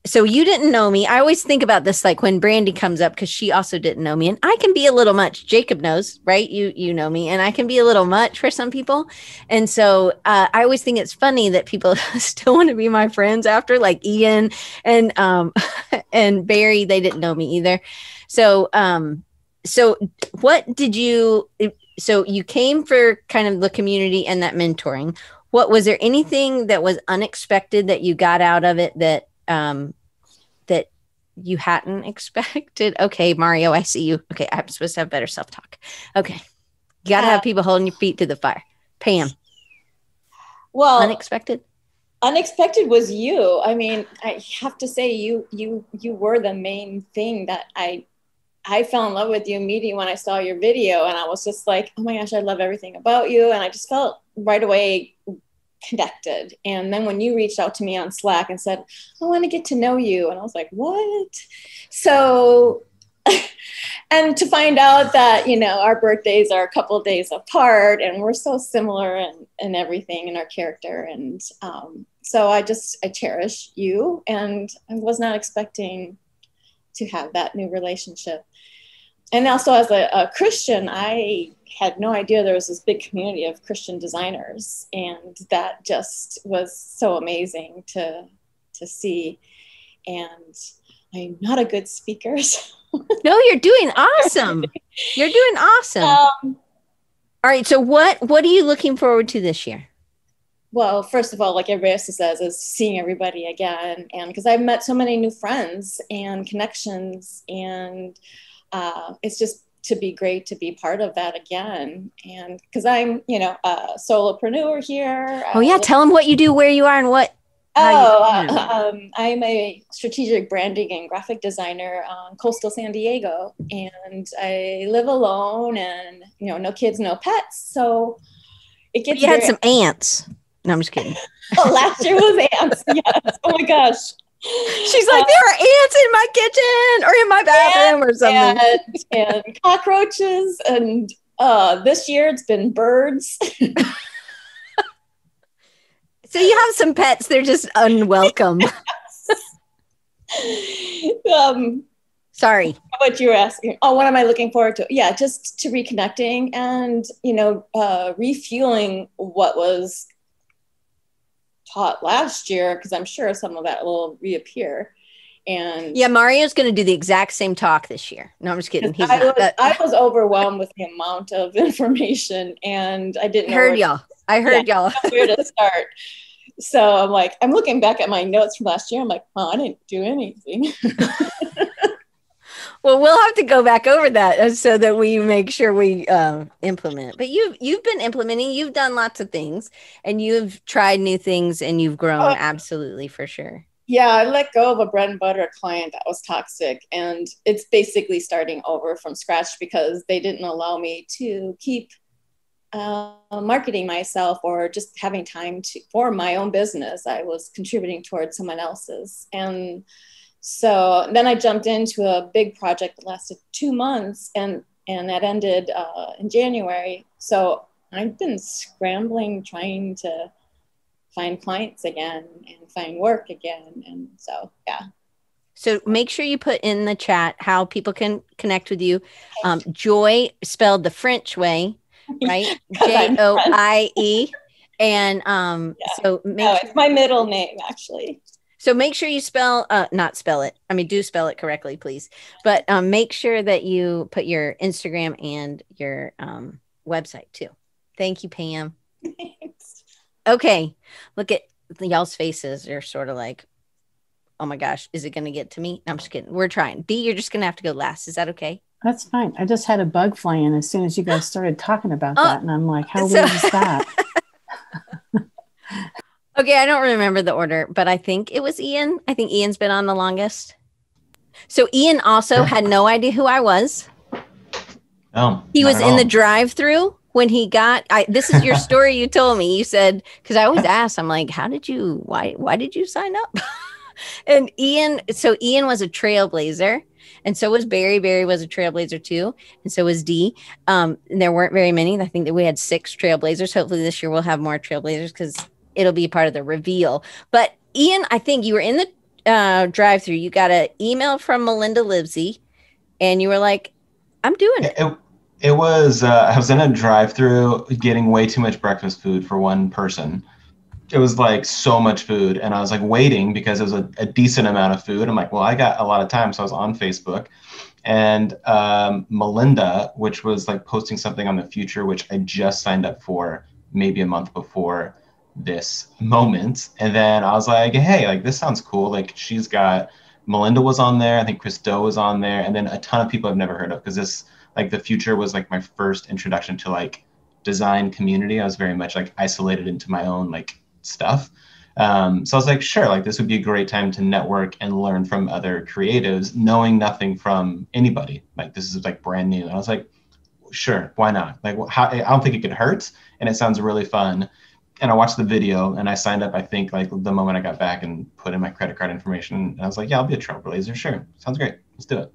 so you didn't know me. I always think about this, like when Brandy comes up, because she also didn't know me, and I can be a little much. Jacob knows, right? You know me, and I can be a little much for some people. And so I always think it's funny that people still want to be my friends after, like Ian and and Barry. They didn't know me either. So what did you? So you came for kind of the community and that mentoring. What was there anything that was unexpected that you got out of it that you hadn't expected? Okay, Mario, I see you. Okay, I'm supposed to have better self-talk. Okay. You got to have people holding your feet to the fire. Pam. Well, unexpected was you. I mean, I have to say you were the main thing that I fell in love with you immediately when I saw your video, and I was just like, oh my gosh, I love everything about you. And I just felt right away connected. And then when you reached out to me on Slack and said, I want to get to know you, and I was like, what? So and to find out that, our birthdays are a couple of days apart and we're so similar in everything in our character. And so I cherish you, and I was not expecting to have that new relationship. And also as a Christian, I had no idea there was this big community of Christian designers. And that just was so amazing to see. And I'm not a good speaker. So. No, you're doing awesome. You're doing awesome. All right. So what are you looking forward to this year? Well, first of all, like everybody else says, is seeing everybody again. And because I've met so many new friends and connections, and it's just to be great to be part of that again. And because I'm, a solopreneur here. Oh yeah. Tell them what you do, where you are, and what. I'm a strategic branding and graphic designer on coastal San Diego, and I live alone, and, no kids, no pets. So it gets. You had some ants. No, I'm just kidding. Oh, last year was ants. Yes. Oh my gosh. She's like, there are ants in my kitchen or in my bathroom or something. And cockroaches. And this year it's been birds. So you have some pets. They're just unwelcome. Sorry. What you were asking. Oh, what am I looking forward to? Yeah, just to reconnecting and, refueling what was taught last year, because I'm sure some of that will reappear. And yeah, Mario's going to do the exact same talk this year. No, I'm just kidding. I was overwhelmed with the amount of information, and I didn't know I heard y'all. Where to start. So I'm like, I'm looking back at my notes from last year. I'm like, oh, I didn't do anything. Well, we'll have to go back over that so that we make sure we implement. But you've been implementing. You've done lots of things, and you've tried new things, and you've grown absolutely for sure. Yeah, I let go of a bread and butter client that was toxic, and it's basically starting over from scratch because they didn't allow me to keep marketing myself or just having time for my own business. I was contributing towards someone else's. And so then I jumped into a big project that lasted 2 months, and that ended in January. So I've been scrambling, trying to find clients again and find work again. And so, yeah. So make sure you put in the chat how people can connect with you. Joy, spelled the French way, right? Joie. And so it's my middle name, actually. So make sure you not spell it. I mean, do spell it correctly, please. But make sure that you put your Instagram and your website too. Thank you, Pam. Thanks. Okay. Look at y'all's faces. They're sort of like, oh my gosh, is it going to get to me? No, I'm just kidding. We're trying. Dee, you're just going to have to go last. Is that okay? That's fine. I just had a bug fly in as soon as you guys started talking about that. And I'm like, how weird is that? Okay, I don't remember the order, but I think it was Ian. I think Ian's been on the longest. So Ian also had no idea who I was. Oh, he was in the drive-through when he got, this is your story you told me. You said, because I always ask, I'm like, why did you sign up? And Ian was a trailblazer. And so was Barry. Barry was a trailblazer too. And so was Dee. And there weren't very many. I think that we had 6 trailblazers. Hopefully this year we'll have more trailblazers because it'll be part of the reveal. But Ian, I think you were in the drive-through. You got an email from Melinda Livesey and you were like, I'm doing it. It was, I was in a drive-through getting way too much breakfast food for one person. It was like so much food. And I was like waiting because it was a decent amount of food. I'm like, well, I got a lot of time. So I was on Facebook and Melinda, which was like posting something on the future, which I just signed up for maybe a month before this moment. And then I was like, hey, like this sounds cool. Like she's got, Melinda was on there. I think Chris Doe was on there. And then a ton of people I've never heard of because this, like the future was like my first introduction to like design community. I was very much like isolated into my own like stuff. So I was like, sure, like this would be a great time to network and learn from other creatives, knowing nothing from anybody. Like this is like brand new. And I was like, sure, why not? Like I don't think it could hurt. And it sounds really fun. And I watched the video and I signed up, I think like the moment I got back and put in my credit card information. And I was like, yeah, I'll be a trailblazer. Sure. Sounds great. Let's do it.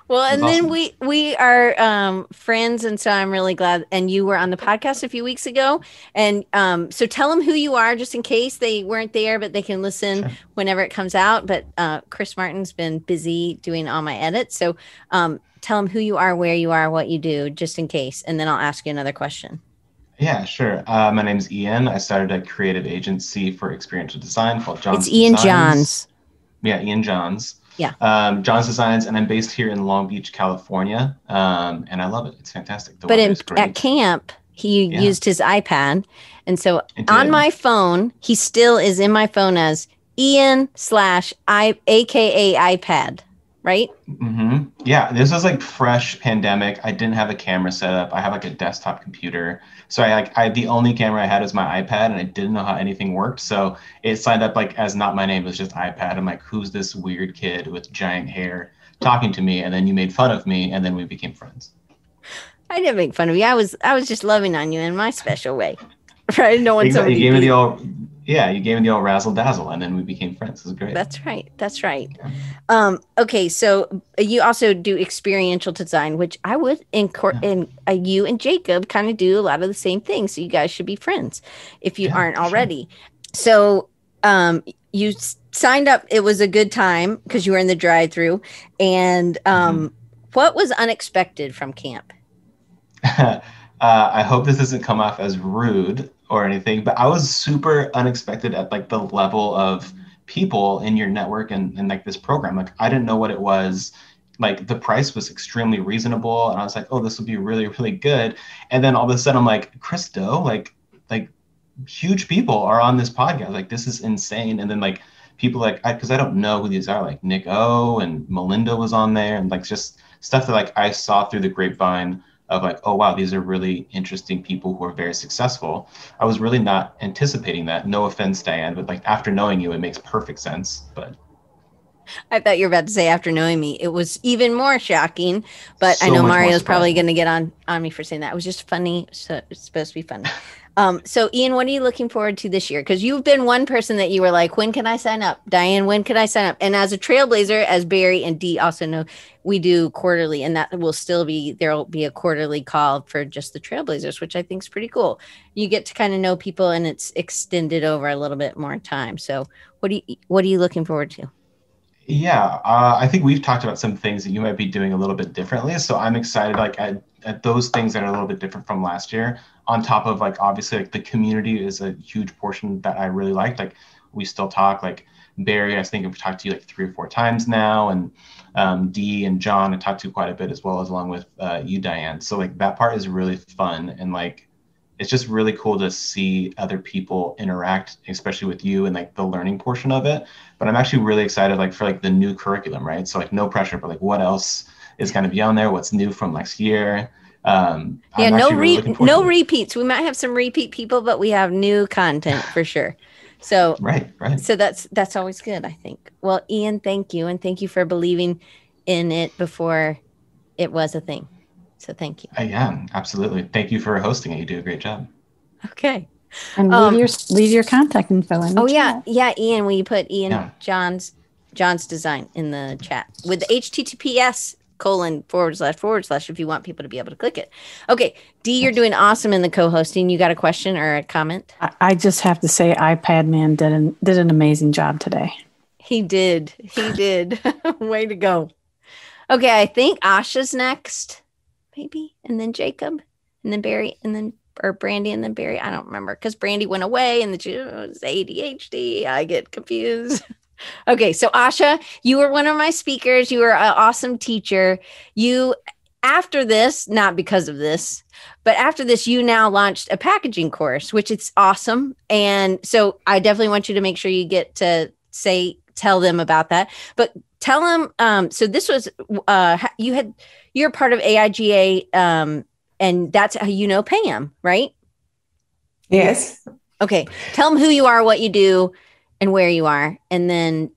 Well, and then we are friends, and so I'm really glad. And you were on the podcast a few weeks ago, and so tell them who you are, just in case they weren't there, but they can listen whenever it comes out. But Chris Martin's been busy doing all my edits, so tell them who you are, where you are, what you do, just in case, and then I'll ask you another question. Yeah, sure. My name's Ian. I started a creative agency for experiential design called John's. It's Ian Johns. Yeah, Ian Johns. Yeah. John's Designs, and I'm based here in Long Beach, California, and I love it. It's fantastic. But at camp, he used his iPad, and so on my phone, he still is in my phone as Ian / AKA iPad, right? Mm-hmm. Yeah, this was like fresh pandemic. I didn't have a camera set up. I have like a desktop computer. So I the only camera I had was my iPad and I didn't know how anything worked. So it signed up like as not my name, it was just iPad. I'm like, who's this weird kid with giant hair talking to me? And then you made fun of me and then we became friends. I didn't make fun of you. I was just loving on you in my special way. Right? No one exactly. You gave me the old razzle dazzle, and then we became friends. It was great. That's right. Yeah. Okay, so you also do experiential design, which I would you and Jacob kind of do a lot of the same things. So you guys should be friends if you aren't already. Sure. So you signed up. It was a good time because you were in the drive-through. And what was unexpected from camp? I hope this doesn't come off as rude or anything, but I was super unexpected at like the level of people in your network and like this program. Like I didn't know what it was. Like the price was extremely reasonable. And I was like, oh, this will be really, really good. And then all of a sudden I'm like, Chris Doe, like huge people are on this podcast. Like this is insane. And then like people like, because I don't know who these are, like Nick O and Melinda was on there, and like just stuff that like I saw through the grapevine of like, oh wow, these are really interesting people who are very successful. I was really not anticipating that. No offense, Diane, but like after knowing you, it makes perfect sense. But I thought you were about to say after knowing me, it was even more shocking, but So I know much more Mario's probably surprising. going to get on me for saying that. It was just funny. So it's supposed to be funny. So Ian, what are you looking forward to this year? Because you've been one person that you were like, when can I sign up? Diane, when can I sign up? And as a trailblazer, as Barry and Dee also know, we do quarterly, and that will still be, there'll be a quarterly call for just the trailblazers, which I think is pretty cool. You get to kind of know people, and it's extended over a little bit more time. So what are you looking forward to? Yeah, I think we've talked about some things that you might be doing a little bit differently. So I'm excited, like at those things that are a little bit different from last year. On top of like obviously like the community is a huge portion that I really liked. Like we still talk. Like Barry, I think I've talked to you like 3 or 4 times now, and Dee and John I talked to quite a bit as well, as along with you, Diane. So like that part is really fun, and like it's just really cool to see other people interact, especially with you and like the learning portion of it. But I'm actually really excited like for like the new curriculum, right? So like no pressure, but like what else is going to be on there? What's new from next year? Yeah, I'm no actually really looking forward to it. repeats. We might have some repeat people, but we have new content for sure. So Right. So that's always good, I think. Well, Ian, thank you, and thank you for believing in it before it was a thing. So thank you. Yeah, absolutely. Thank you for hosting it. You do a great job. Okay. And leave your contact info in the chat. Yeah, Ian, will you put Ian Yeah. John's design in the chat with the https:// if you want people to be able to click it. Okay, Dee, you're doing awesome in the co-hosting. You got a question or a comment? I just have to say, iPad Man did an amazing job today. He did. Way to go. Okay, I think Asha's next, maybe, and then Jacob, and then Barry, and then Brandy, and then Barry. I don't remember because Brandy went away, and it's ADHD. I get confused. Okay, so Asha, you were one of my speakers. You were an awesome teacher. You, after this, not because of this, but after this, you now launched a packaging course, which it's awesome. And so I definitely want you to make sure you get to tell them about that. But tell them, so this was, you're part of AIGA, and that's how you know Pam, right? Yes. Okay, tell them who you are, what you do, and where you are, and then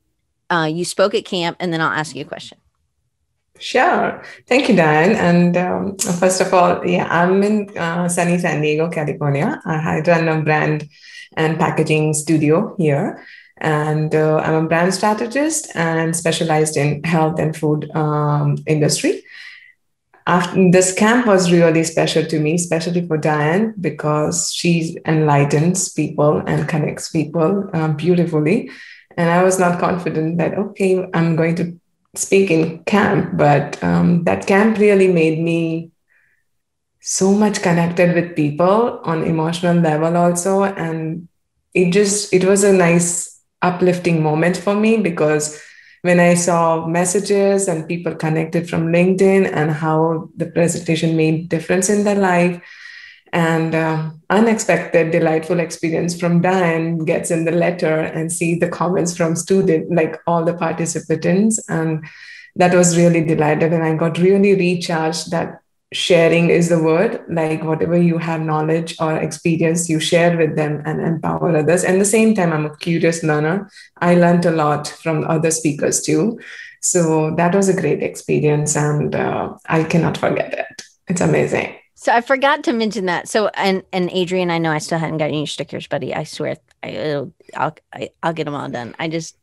you spoke at camp, and then I'll ask you a question. Sure. Thank you, Diane. And first of all, I'm in sunny San Diego, California. I run a brand and packaging studio here. And I'm a brand strategist and specialized in health and food industry. This camp was really special to me, especially for Diane, because she enlightens people and connects people beautifully. And I was not confident that, okay, I'm going to speak in camp, but that camp really made me so much connected with people on emotional level also. And it was a nice uplifting moment for me, because when I saw messages and people connected from LinkedIn and how the presentation made difference in their life, and unexpected, delightful experience from Diane gets in the letter, and see the comments from student, like all the participants. And that was really delighted. And I got really recharged that sharing is the word, like whatever you have knowledge or experience, you share with them and empower others. And at the same time, I'm a curious learner. I learned a lot from other speakers too. So that was a great experience, and I cannot forget it. It's amazing. So I forgot to mention that. So, and Adrian, I know I still hadn't gotten your stickers, buddy. I swear I'll get them all done. I just,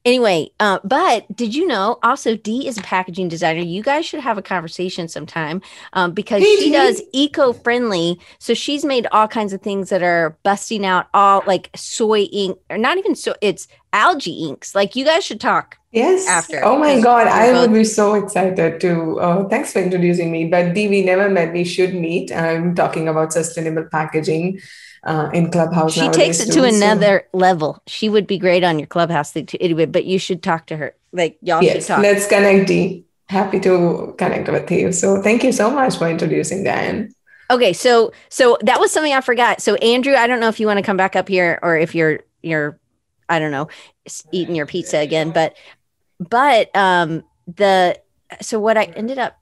anyway, but did you know also Dee is a packaging designer? You guys should have a conversation sometime because she does eco-friendly. So she's made all kinds of things that are busting out all like soy ink, or not even so, it's algae inks. Like you guys should talk. Yes. After. Oh my God. I would be so excited to. Thanks for introducing me. But Dee, we never met. We should meet. I'm talking about sustainable packaging in Clubhouse. She takes it to another level. She would be great on your Clubhouse thing too. Anyway, but you should talk to her. Like y'all should talk. Let's connect, Dee. Happy to connect with you. So thank you so much for introducing Diane. Okay. So that was something I forgot. So Andrew, I don't know if you want to come back up here or if you're I don't know, eating your pizza again. But so what I ended up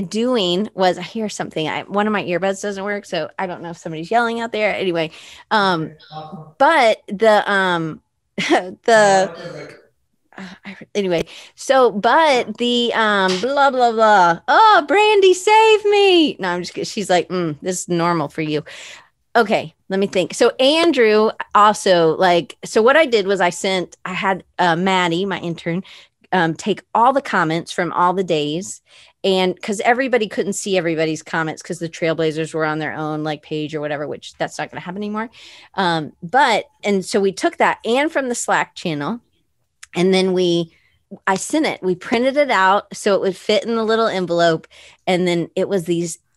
doing was, I hear something. One of my earbuds doesn't work, so I don't know if somebody's yelling out there. Anyway, but the anyway, so but the blah blah blah. Oh, Brandy, save me! No, I'm just kidding. She's like, this is normal for you. Okay, let me think. So Andrew also, like, so what I did was I had Maddie, my intern, take all the comments from all the days. And because everybody couldn't see everybody's comments because the Trailblazers were on their own like page or whatever, which that's not going to happen anymore. And so we took that and from the Slack channel, and then I sent it. We printed it out so it would fit in the little envelope. And then it was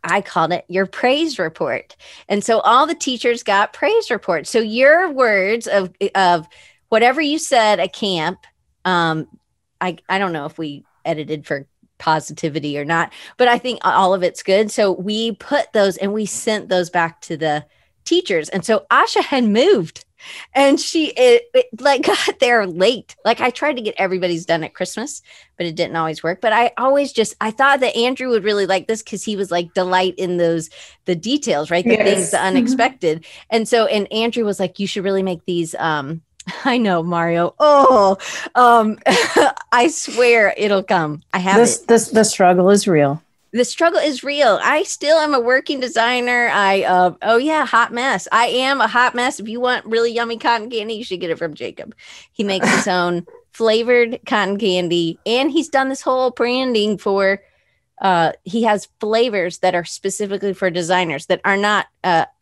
I called it your praise report. And so all the teachers got praise reports. So your words of whatever you said at camp, I don't know if we edited for positivity or not, but I think all of it's good. So we put those and we sent those back to the teachers. And so Asha had moved, and she like got there late. Like I tried to get everybody's done at Christmas, but it didn't always work. But I thought that Andrew would really like this because he was like delight in the details, right? The things, the unexpected. And so, and Andrew was like, you should really make these, I know, Mario. Oh, I swear it'll come. I have it. The struggle is real. The struggle is real. I still am a working designer. Hot mess. I am a hot mess. If you want really yummy cotton candy, you should get it from Jacob. He makes his own flavored cotton candy, and he's done this whole branding for. He has flavors that are specifically for designers that are not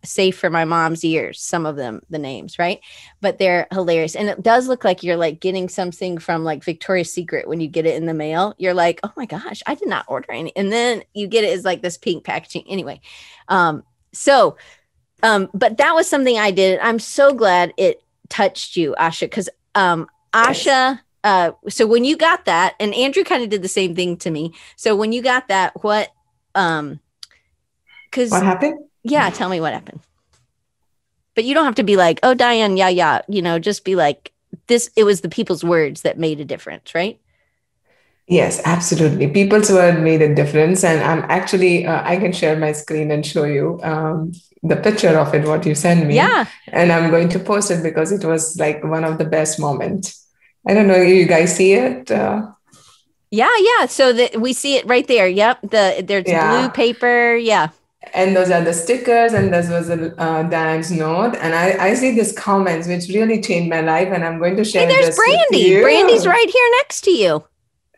safe for my mom's ears. Some of them, the names, right? But they're hilarious. And it does look like you're like getting something from like Victoria's Secret when you get it in the mail. You're like, oh my gosh, I did not order any. And then you get it as like this pink packaging. Anyway, but that was something I did. I'm so glad it touched you, Asha, because Asha... so when you got that, and Andrew kind of did the same thing to me. So when you got that, what happened? Yeah. Tell me what happened. But you don't have to be like, oh, Diane, yeah. Just be like this. It was the people's words that made a difference. Right. Yes, absolutely. People's word made a difference. And I'm actually, I can share my screen and show you the picture of it, what you sent me. Yeah. And I'm going to post it because it was like one of the best moments. I don't know if you guys see it. Yeah. So we see it right there. Yep. There's blue paper. Yeah. And those are the stickers, and this was Diane's note. And I see these comments, which really changed my life. And I'm going to share. Hey, there's Brandy. Brandy's right here next to you.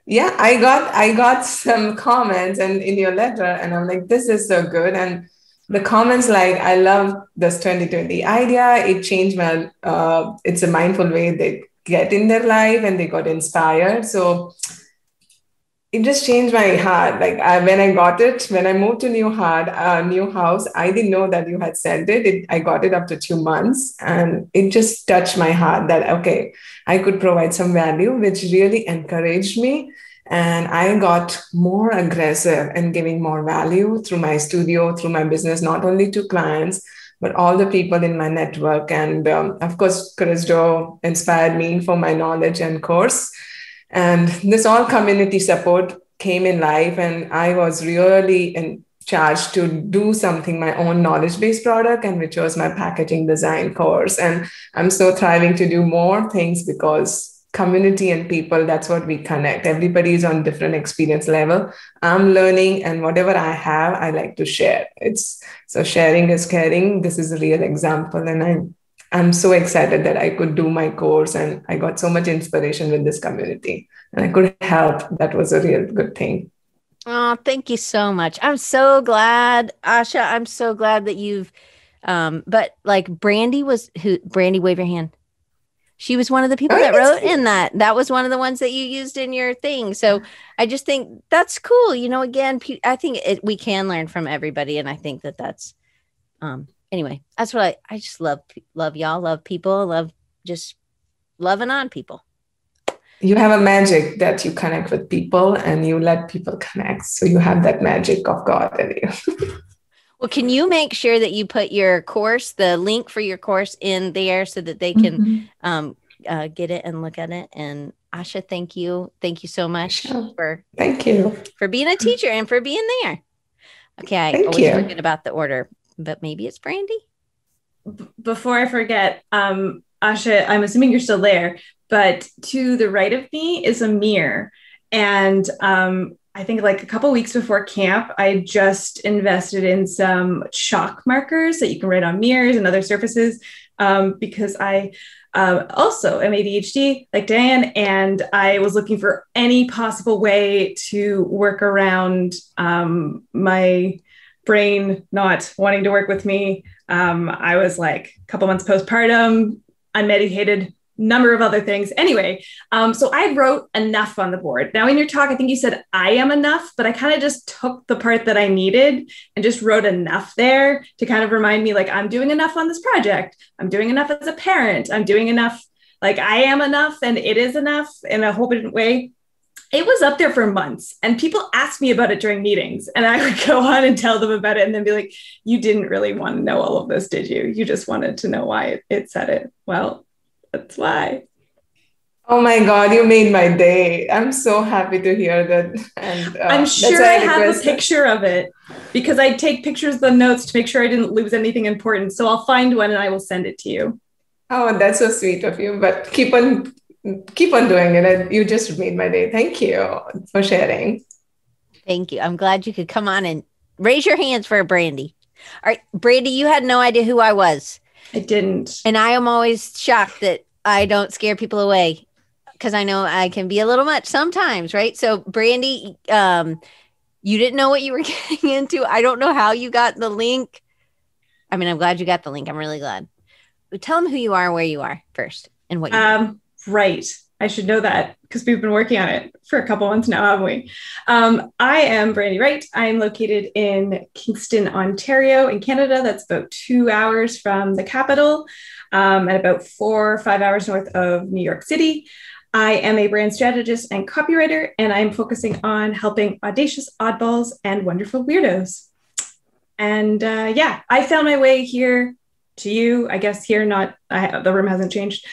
Yeah, I got some comments and in your letter, and I'm like, this is so good. And the comments like, I love this 2020 idea. It changed my. It's a mindful way they get in their life, and they got inspired. So it just changed my heart. Like when I got it, when I moved to new house, I didn't know that you had sent it. I got it after 2 months, and it just touched my heart that, okay, I could provide some value, which really encouraged me. And I got more aggressive in giving more value through my studio, through my business, not only to clients, but all the people in my network. And of course, Chris Joe inspired me for my knowledge and course. And this all community support came in life. And I was really in charge to do something, my own knowledge-based product, and which was my packaging design course. And I'm so thriving to do more things because community and people, that's what we connect. Everybody is on different experience level. I'm learning, and whatever I have, I like to share. So sharing is caring. This is a real example. And I'm so excited that I could do my course, and I got so much inspiration with this community, and I could help. That was a real good thing. Oh, thank you so much. I'm so glad, Asha. I'm so glad that you've, but like Brandy, wave your hand. She was one of the people that wrote in that. That was one of the ones that you used in your thing. So I just think that's cool. Again, I think we can learn from everybody. And I think that's, anyway, that's what I just love y'all, love people, love just loving on people. You have a magic that you connect with people and you let people connect. So you have that magic of God in you. Well, can you make sure that you put your course, the link for your course in there so that they can get it and look at it. And Asha, thank you so much thank you for being a teacher and for being there. Okay, I always forget about the order, but maybe it's Brandy. Before I forget, Asha, I'm assuming you're still there, but to the right of me is a mirror. And I think like a couple of weeks before camp, I just invested in some chalk markers that you can write on mirrors and other surfaces, because I also am ADHD like Diane, and I was looking for any possible way to work around my brain not wanting to work with me. I was like a couple months postpartum, unmedicated, number of other things. Anyway, so I wrote enough on the board. Now in your talk, I think you said I am enough, but I kind of just took the part that I needed and just wrote enough there to kind of remind me like I'm doing enough on this project. I'm doing enough as a parent. I'm doing enough, like I am enough and it is enough in a whole different way. It was up there for months and people asked me about it during meetings and I would go on and tell them about it and then be like, you didn't really want to know all of this, did you? You just wanted to know why it said it. Well, that's why. Oh my God, you made my day. I'm so happy to hear that. And I'm sure I have a picture of it because I take pictures of the notes to make sure I didn't lose anything important. So I'll find one and I will send it to you. Oh, that's so sweet of you. But keep on doing it. You just made my day. Thank you for sharing. Thank you. I'm glad you could come on and raise your hands for Brandy. All right, Brandy, you had no idea who I was. I didn't. And I am always shocked that I don't scare people away because I know I can be a little much sometimes, right? So Brandy, you didn't know what you were getting into. I don't know how you got the link. I mean, I'm glad you got the link. I'm really glad. But tell them who you are, where you are first and what you do. Right. I should know that because we've been working on it for a couple months now, haven't we? I am Brandy Wright. I am located in Kingston, Ontario in Canada. That's about 2 hours from the capital and about 4 or 5 hours north of New York City. I am a brand strategist and copywriter, and I'm focusing on helping audacious oddballs and wonderful weirdos. And I found my way here to you, I guess here, the room hasn't changed.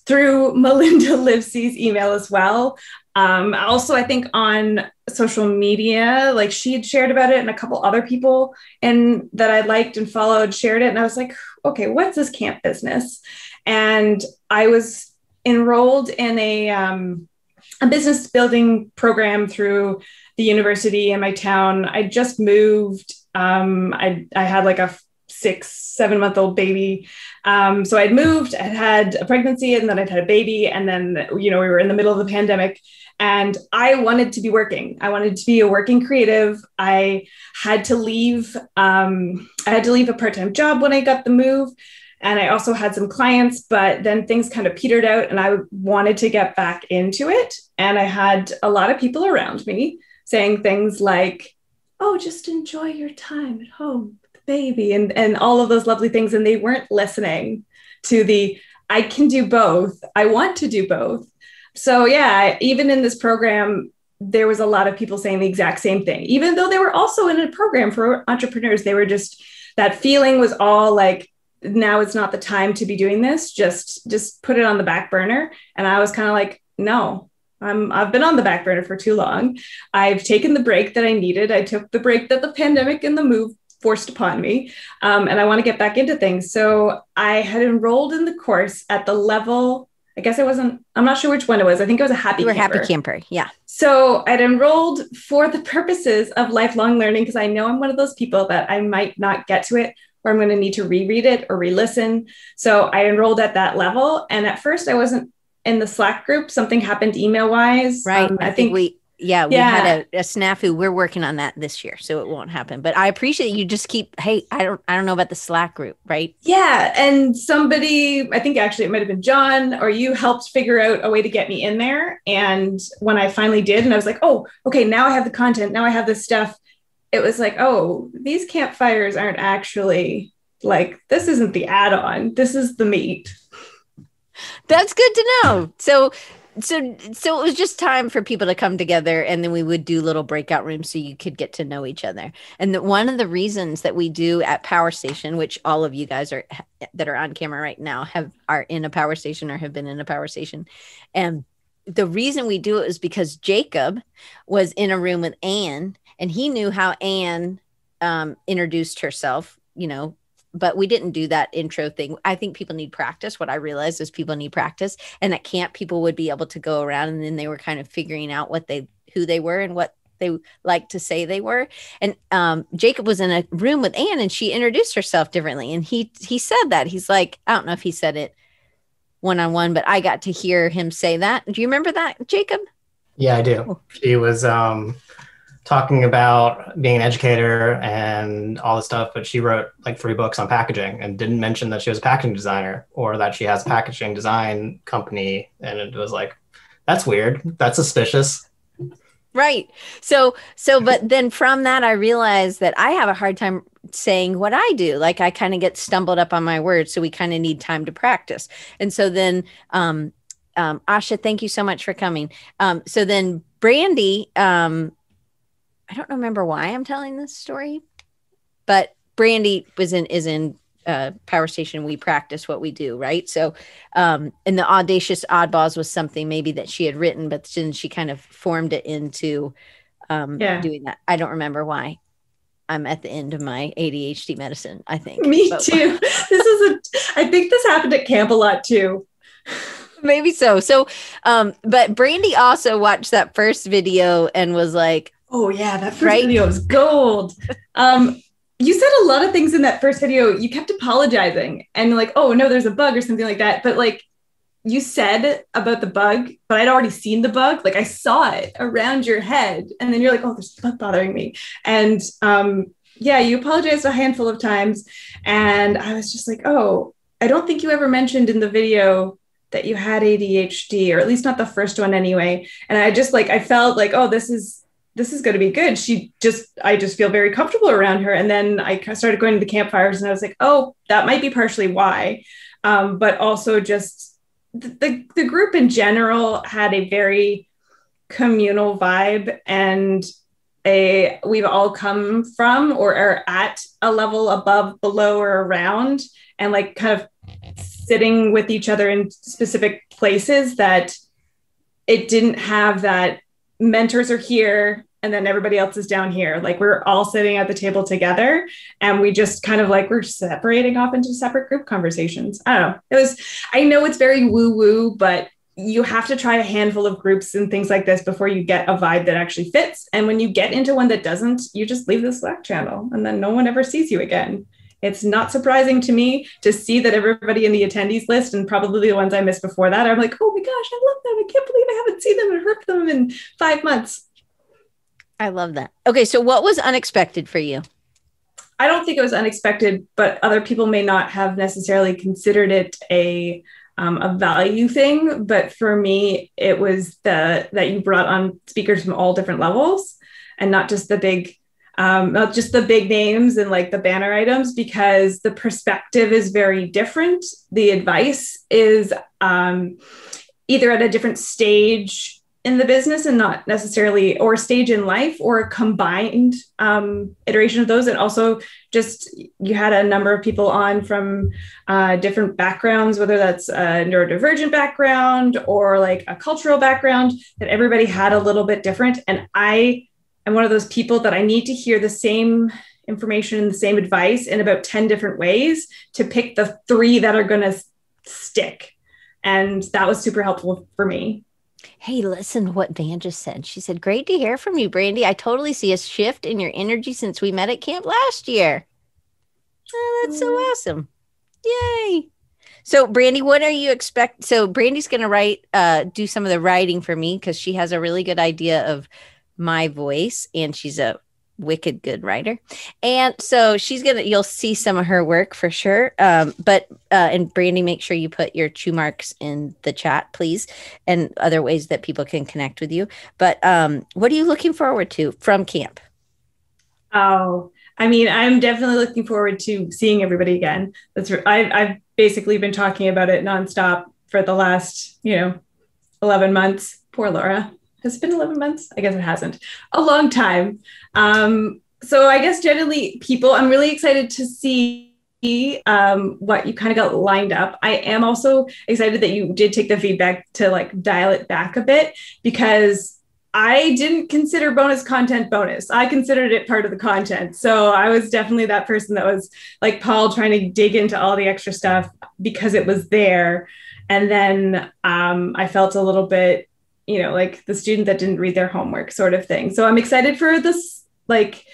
Through Melinda Livesey's email as well. Also, I think on social media, like she had shared about it and a couple other people and that I liked and followed shared it. And I was like, okay, what's this camp business? And I was enrolled in a business building program through the university in my town. I just moved. I had like a 6-7 month old baby. So I'd moved, I had a pregnancy and then I'd had a baby. And then, we were in the middle of the pandemic and I wanted to be working. I wanted to be a working creative. I had to leave a part-time job when I got the move. And I also had some clients, but then things kind of petered out and I wanted to get back into it. And I had a lot of people around me saying things like, oh, just enjoy your time at home. Baby and all of those lovely things. And they weren't listening to I can do both. I want to do both. So yeah, even in this program, there was a lot of people saying the exact same thing, even though they were also in a program for entrepreneurs. They were just, that feeling was all like, now it's not the time to be doing this. Just put it on the back burner. And I was kind of like, no, I've been on the back burner for too long. I've taken the break that I needed. I took the break that the pandemic and the move forced upon me. And I want to get back into things. So I had enrolled in the course at the level, I'm not sure which one it was. I think it was a happy camper. Happy camper. Yeah. So I'd enrolled for the purposes of lifelong learning because I know I'm one of those people that I might not get to it or I'm going to need to reread it or re-listen. So I enrolled at that level. And at first I wasn't in the Slack group. Something happened email wise. Right. I think we had a snafu. We're working on that this year, so it won't happen. But I appreciate you just keep, hey, I don't know about the Slack group, right? Yeah. And somebody, I think actually it might have been John or you, helped figure out a way to get me in there. And when I finally did, and I was like, oh, okay, now I have the content. Now I have this stuff. It was like, oh, these campfires aren't actually like, this isn't the add-on. This is the meat. That's good to know. So so it was just time for people to come together, and then we would do little breakout rooms so you could get to know each other. And one of the reasons that we do at Power Station, which all of you guys are that are on camera right now are in a Power Station or have been in a Power Station, and the reason we do it is because Jacob was in a room with Anne, and he knew how Anne introduced herself, but we didn't do that intro thing. I think people need practice. What I realized is people need practice, and at camp, people would be able to go around, and then they were kind of figuring out who they were and what they like to say they were. And Jacob was in a room with Anne, and she introduced herself differently. And he said that. He's like, I don't know if he said it one-on-one, but I got to hear him say that. Do you remember that, Jacob? Yeah, I do. She was talking about being an educator and all this stuff, but she wrote like 3 books on packaging and didn't mention that she was a packaging designer or that she has a packaging design company. And it was like, that's weird. That's suspicious. Right. So, but then from that, I realized that I have a hard time saying what I do. Like I kind of get stumbled up on my words. So we kind of need time to practice. And so then, Asha, thank you so much for coming. So then Brandy, I don't remember why I'm telling this story, but Brandy is in Power Station. We practice what we do, right? So, and the Audacious Oddballs was something maybe that she had written, but then she kind of formed it into doing that. I don't remember why. I'm at the end of my ADHD medicine, I think. Me too. I think this happened at camp a lot too. Maybe so. So, but Brandy also watched that first video and was like, oh yeah, that first video was gold. You said a lot of things in that first video. You kept apologizing and like, oh no, there's a bug or something like that. But like you said about the bug, but I'd already seen the bug. Like I saw it around your head. And then you're like, oh, there's a bug bothering me. And yeah, you apologized a handful of times. And I was just like, oh, I don't think you ever mentioned in the video that you had ADHD, or at least not the first one anyway. And I felt like, oh, this is going to be good. I just feel very comfortable around her. And then I started going to the campfires and I was like, oh, that might be partially why. But also just the group in general had a very communal vibe, and we've all come from or are at a level above, below, or around, and like kind of sitting with each other in specific places that it didn't have that mentors are here and then everybody else is down here. Like we're all sitting at the table together, and we just kind of like we're separating off into separate group conversations. I don't know. I know it's very woo-woo, but you have to try a handful of groups and things like this before you get a vibe that actually fits. And when you get into one that doesn't, you just leave the Slack channel and then no one ever sees you again. It's not surprising to me to see that everybody in the attendees list, and probably the ones I missed before that, I'm like, oh my gosh, I love them. I can't believe I haven't seen them and heard them in 5 months. I love that. Okay, so what was unexpected for you? I don't think it was unexpected, but other people may not have necessarily considered it a value thing. But for me, it was that you brought on speakers from all different levels, and not just the big names and like the banner items, because the perspective is very different. The advice is either at a different stage in the business and not necessarily, or stage in life, or a combined iteration of those. And also just, you had a number of people on from different backgrounds, whether that's a neurodivergent background or like a cultural background, that everybody had a little bit different. And I am one of those people that I need to hear the same information and the same advice in about 10 different ways to pick the 3 that are going to stick. And that was super helpful for me. Hey, listen to what Van just said. She said, great to hear from you, Brandy. I totally see a shift in your energy since we met at camp last year. Oh, that's so awesome. Yay. So Brandy, what are you expect? So Brandy's going to do some of the writing for me, because she has a really good idea of my voice, and she's a wicked good writer. And so you'll see some of her work for sure. But Brandy, make sure you put your chew marks in the chat, please, and other ways that people can connect with you. But what are you looking forward to from camp? Oh, I mean, I'm definitely looking forward to seeing everybody again. I've basically been talking about it nonstop for the last, 11 months. Poor Laura. Has it been 11 months? I guess it hasn't. A long time. So I guess generally people, I'm really excited to see what you kind of got lined up. I am also excited that you did take the feedback to like dial it back a bit, because I didn't consider bonus content bonus. I considered it part of the content. So I was definitely that person that was like Paul, trying to dig into all the extra stuff because it was there. And then I felt a little bit, like the student that didn't read their homework sort of thing. So I'm excited for this, like,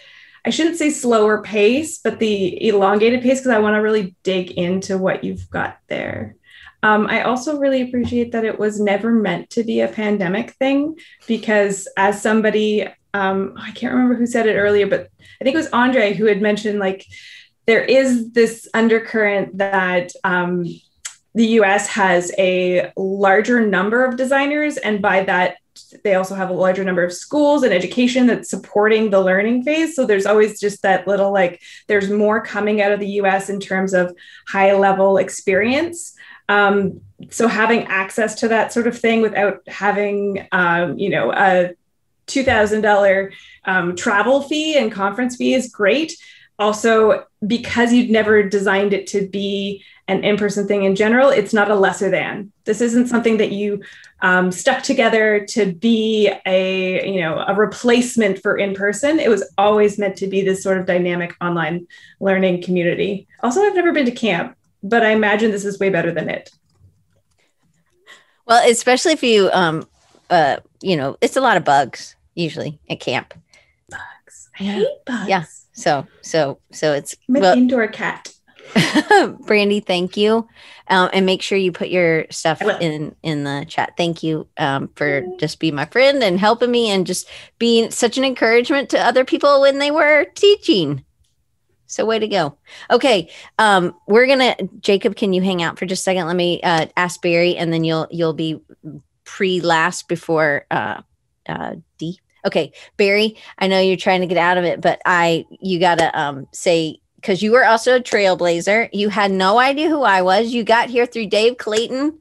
I shouldn't say slower pace, but the elongated pace, because I want to really dig into what you've got there. I also really appreciate that it was never meant to be a pandemic thing, because as somebody, I can't remember who said it earlier, but I think it was Andre who had mentioned, like, there is this undercurrent that the US has a larger number of designers, and by that, they also have a larger number of schools and education that's supporting the learning phase. So there's always just that little, like, there's more coming out of the US in terms of high level experience. So having access to that sort of thing without having, a $2,000 travel fee and conference fee is great. Also, because you'd never designed it to be an in-person thing in general, it's not a lesser than. This isn't something that you stuck together to be a replacement for in-person. It was always meant to be this sort of dynamic online learning community. Also, I've never been to camp, but I imagine this is way better than it. Well, especially if you, it's a lot of bugs usually at camp. Bugs. I hate bugs. Yeah. So it's I'm an indoor cat. Brandy, thank you. And make sure you put your stuff in the chat. Thank you for just being my friend and helping me and just being such an encouragement to other people when they were teaching. So way to go. Okay. Jacob, can you hang out for just a second? Let me ask Barry, and then you'll be pre-last before D. Okay, Barry, I know you're trying to get out of it, but you gotta say, because you were also a trailblazer. You had no idea who I was. You got here through Dave Clayton.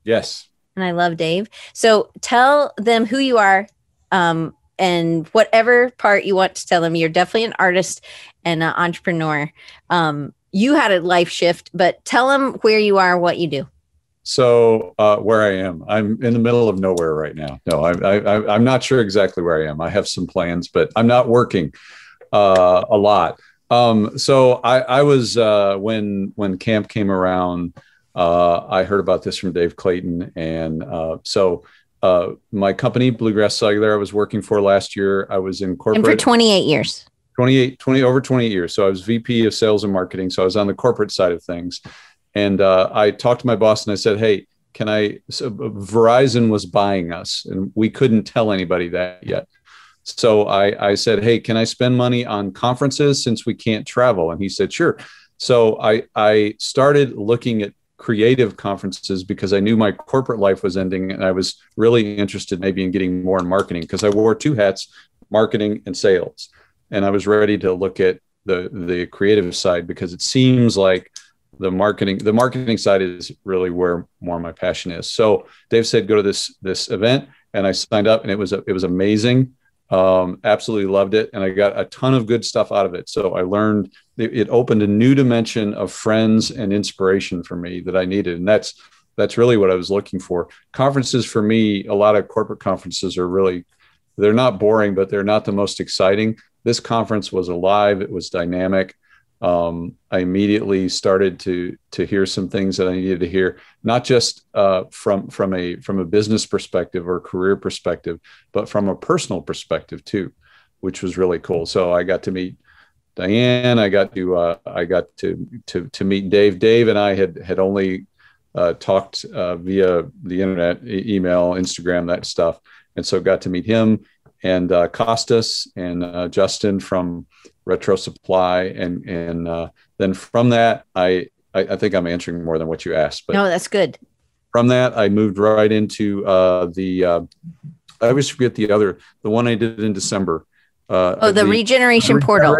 Yes. And I love Dave. So tell them who you are, and whatever part you want to tell them. You're definitely an artist and an entrepreneur. You had a life shift, but tell them where you are, what you do. So where I am, I'm in the middle of nowhere right now. No, I'm not sure exactly where I am. I have some plans, but I'm not working a lot. So I was when camp came around, I heard about this from Dave Clayton, and so my company Bluegrass Cellular I was working for last year. I was in corporate, and for 28 years. 28 years. So I was VP of sales and marketing. So I was on the corporate side of things. And I talked to my boss and I said, hey, Verizon was buying us and we couldn't tell anybody that yet. So I said, hey, can I spend money on conferences since we can't travel? And he said, sure. So I started looking at creative conferences because I knew my corporate life was ending and I was really interested maybe in getting more in marketing because I wore two hats, marketing and sales. And I was ready to look at the creative side because it seems like the marketing side is really where more of my passion is. So Dave said, go to this event, and I signed up, and it was amazing. Absolutely loved it. And I got a ton of good stuff out of it. So I learned it opened a new dimension of friends and inspiration for me that I needed. And that's really what I was looking for. Conferences for me, a lot of corporate conferences they're not boring, but they're not the most exciting. This conference was alive. It was dynamic. I immediately started to hear some things that I needed to hear, not just from a business perspective or career perspective, but from a personal perspective too, which was really cool. So I got to meet Diane. I got to meet Dave. Dave and I had only talked via the internet, email, Instagram, that stuff, and so got to meet him and Costas and Justin from Retro Supply, and then from that, I think I'm answering more than what you asked. But no, that's good. From that, I moved right into I always forget the one I did in December. The Regeneration Portal.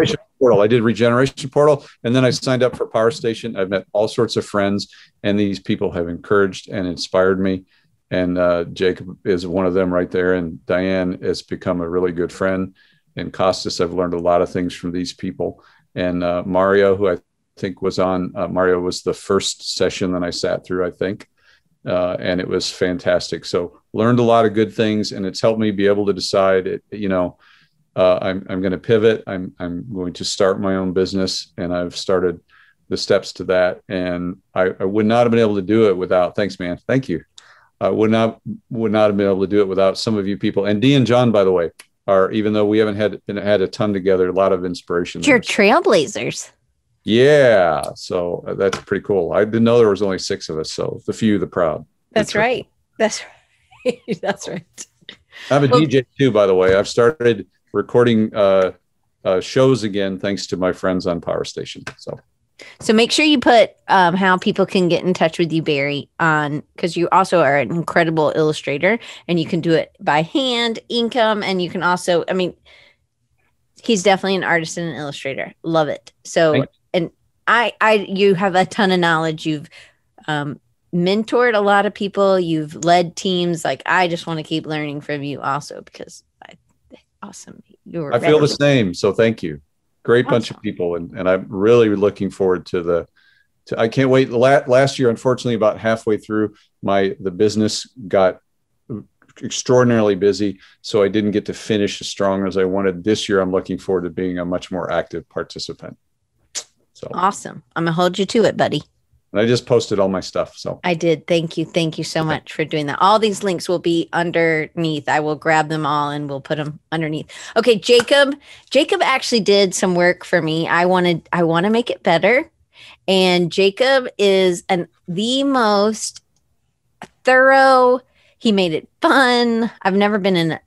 I did Regeneration Portal, and then I signed up for Power Station. I've met all sorts of friends, and these people have encouraged and inspired me. And Jacob is one of them right there. And Diane has become a really good friend. And Costas, I've learned a lot of things from these people. And Mario, who I think was on, Mario was the first session that I sat through, I think. And it was fantastic. So learned a lot of good things, and it's helped me be able to decide, I'm going to pivot. I'm going to start my own business, and I've started the steps to that. And I would not have been able to do it without, thanks, man. Thank you. I would not have been able to do it without some of you people. And Dee and John, by the way, are, even though we haven't had a ton together, a lot of inspiration. You're trailblazers. Yeah. So that's pretty cool. I didn't know there was only 6 of us. So the few, the proud. That's right. That's right. That's right. I'm a DJ too, by the way. I've started recording shows again, thanks to my friends on Power Station. So make sure you put how people can get in touch with you, Barry, on, because you also are an incredible illustrator, and you can do it by hand, ink 'em, and you can also, I mean, he's definitely an artist and an illustrator. Love it. So, and you have a ton of knowledge. You've mentored a lot of people. You've led teams. Like, I just want to keep learning from you also, because awesome. I feel the same. So thank you. Great bunch of people. And I'm really looking forward to I can't wait. Last year, unfortunately, about halfway through, the business got extraordinarily busy. So I didn't get to finish as strong as I wanted. This year, I'm looking forward to being a much more active participant. So awesome. I'm going to hold you to it, buddy. And I just posted all my stuff. So I did. Thank you. Thank you so much for doing that. All these links will be underneath. I will grab them all and we'll put them underneath. Okay. Jacob actually did some work for me. I want to make it better. And Jacob is the most thorough. He made it fun. I've never been in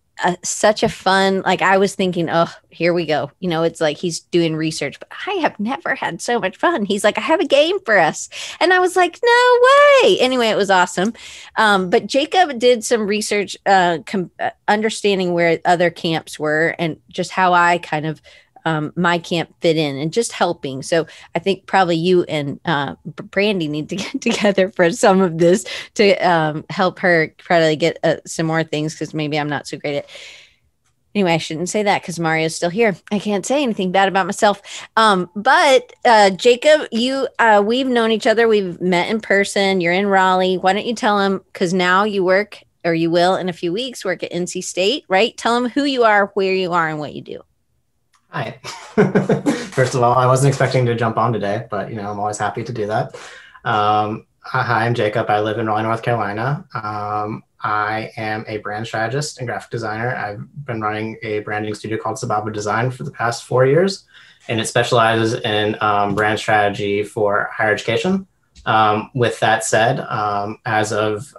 such a fun, like, I was thinking, oh, here we go. It's like he's doing research, but I have never had so much fun. He's like, I have a game for us. And I was like, no way. Anyway, it was awesome. But Jacob did some research, understanding where other camps were and just how I kind of, my camp fit in, and just helping. So I think probably you and Brandy need to get together for some of this to help her probably get some more things, because maybe I'm not so great at. Anyway, I shouldn't say that because Mario's still here. I can't say anything bad about myself. But Jacob, we've known each other. We've met in person. You're in Raleigh. Why don't you tell him, because now you work, or you will in a few weeks, work at NC State, right? Tell him who you are, where you are, and what you do. Hi. First of all, I wasn't expecting to jump on today, but I'm always happy to do that. Hi, I'm Jacob. I live in Raleigh, North Carolina. I am a brand strategist and graphic designer. I've been running a branding studio called Sababa Design for the past 4 years, and it specializes in brand strategy for higher education. With that said, as of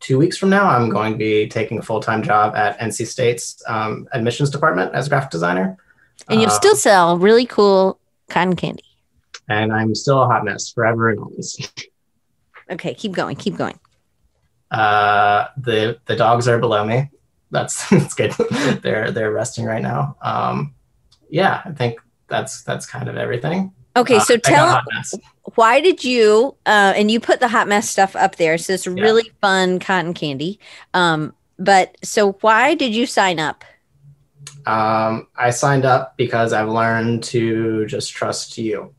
2 weeks from now, I'm going to be taking a full-time job at NC State's admissions department as a graphic designer. And you'll still sell really cool cotton candy. And I'm still a hot mess forever and always. Okay, keep going. The dogs are below me. That's good. They're resting right now. Yeah, I think that's kind of everything. Okay, so tell, why did you, and you put the hot mess stuff up there, so it's really fun cotton candy. But so why did you sign up? I signed up because I've learned to just trust you.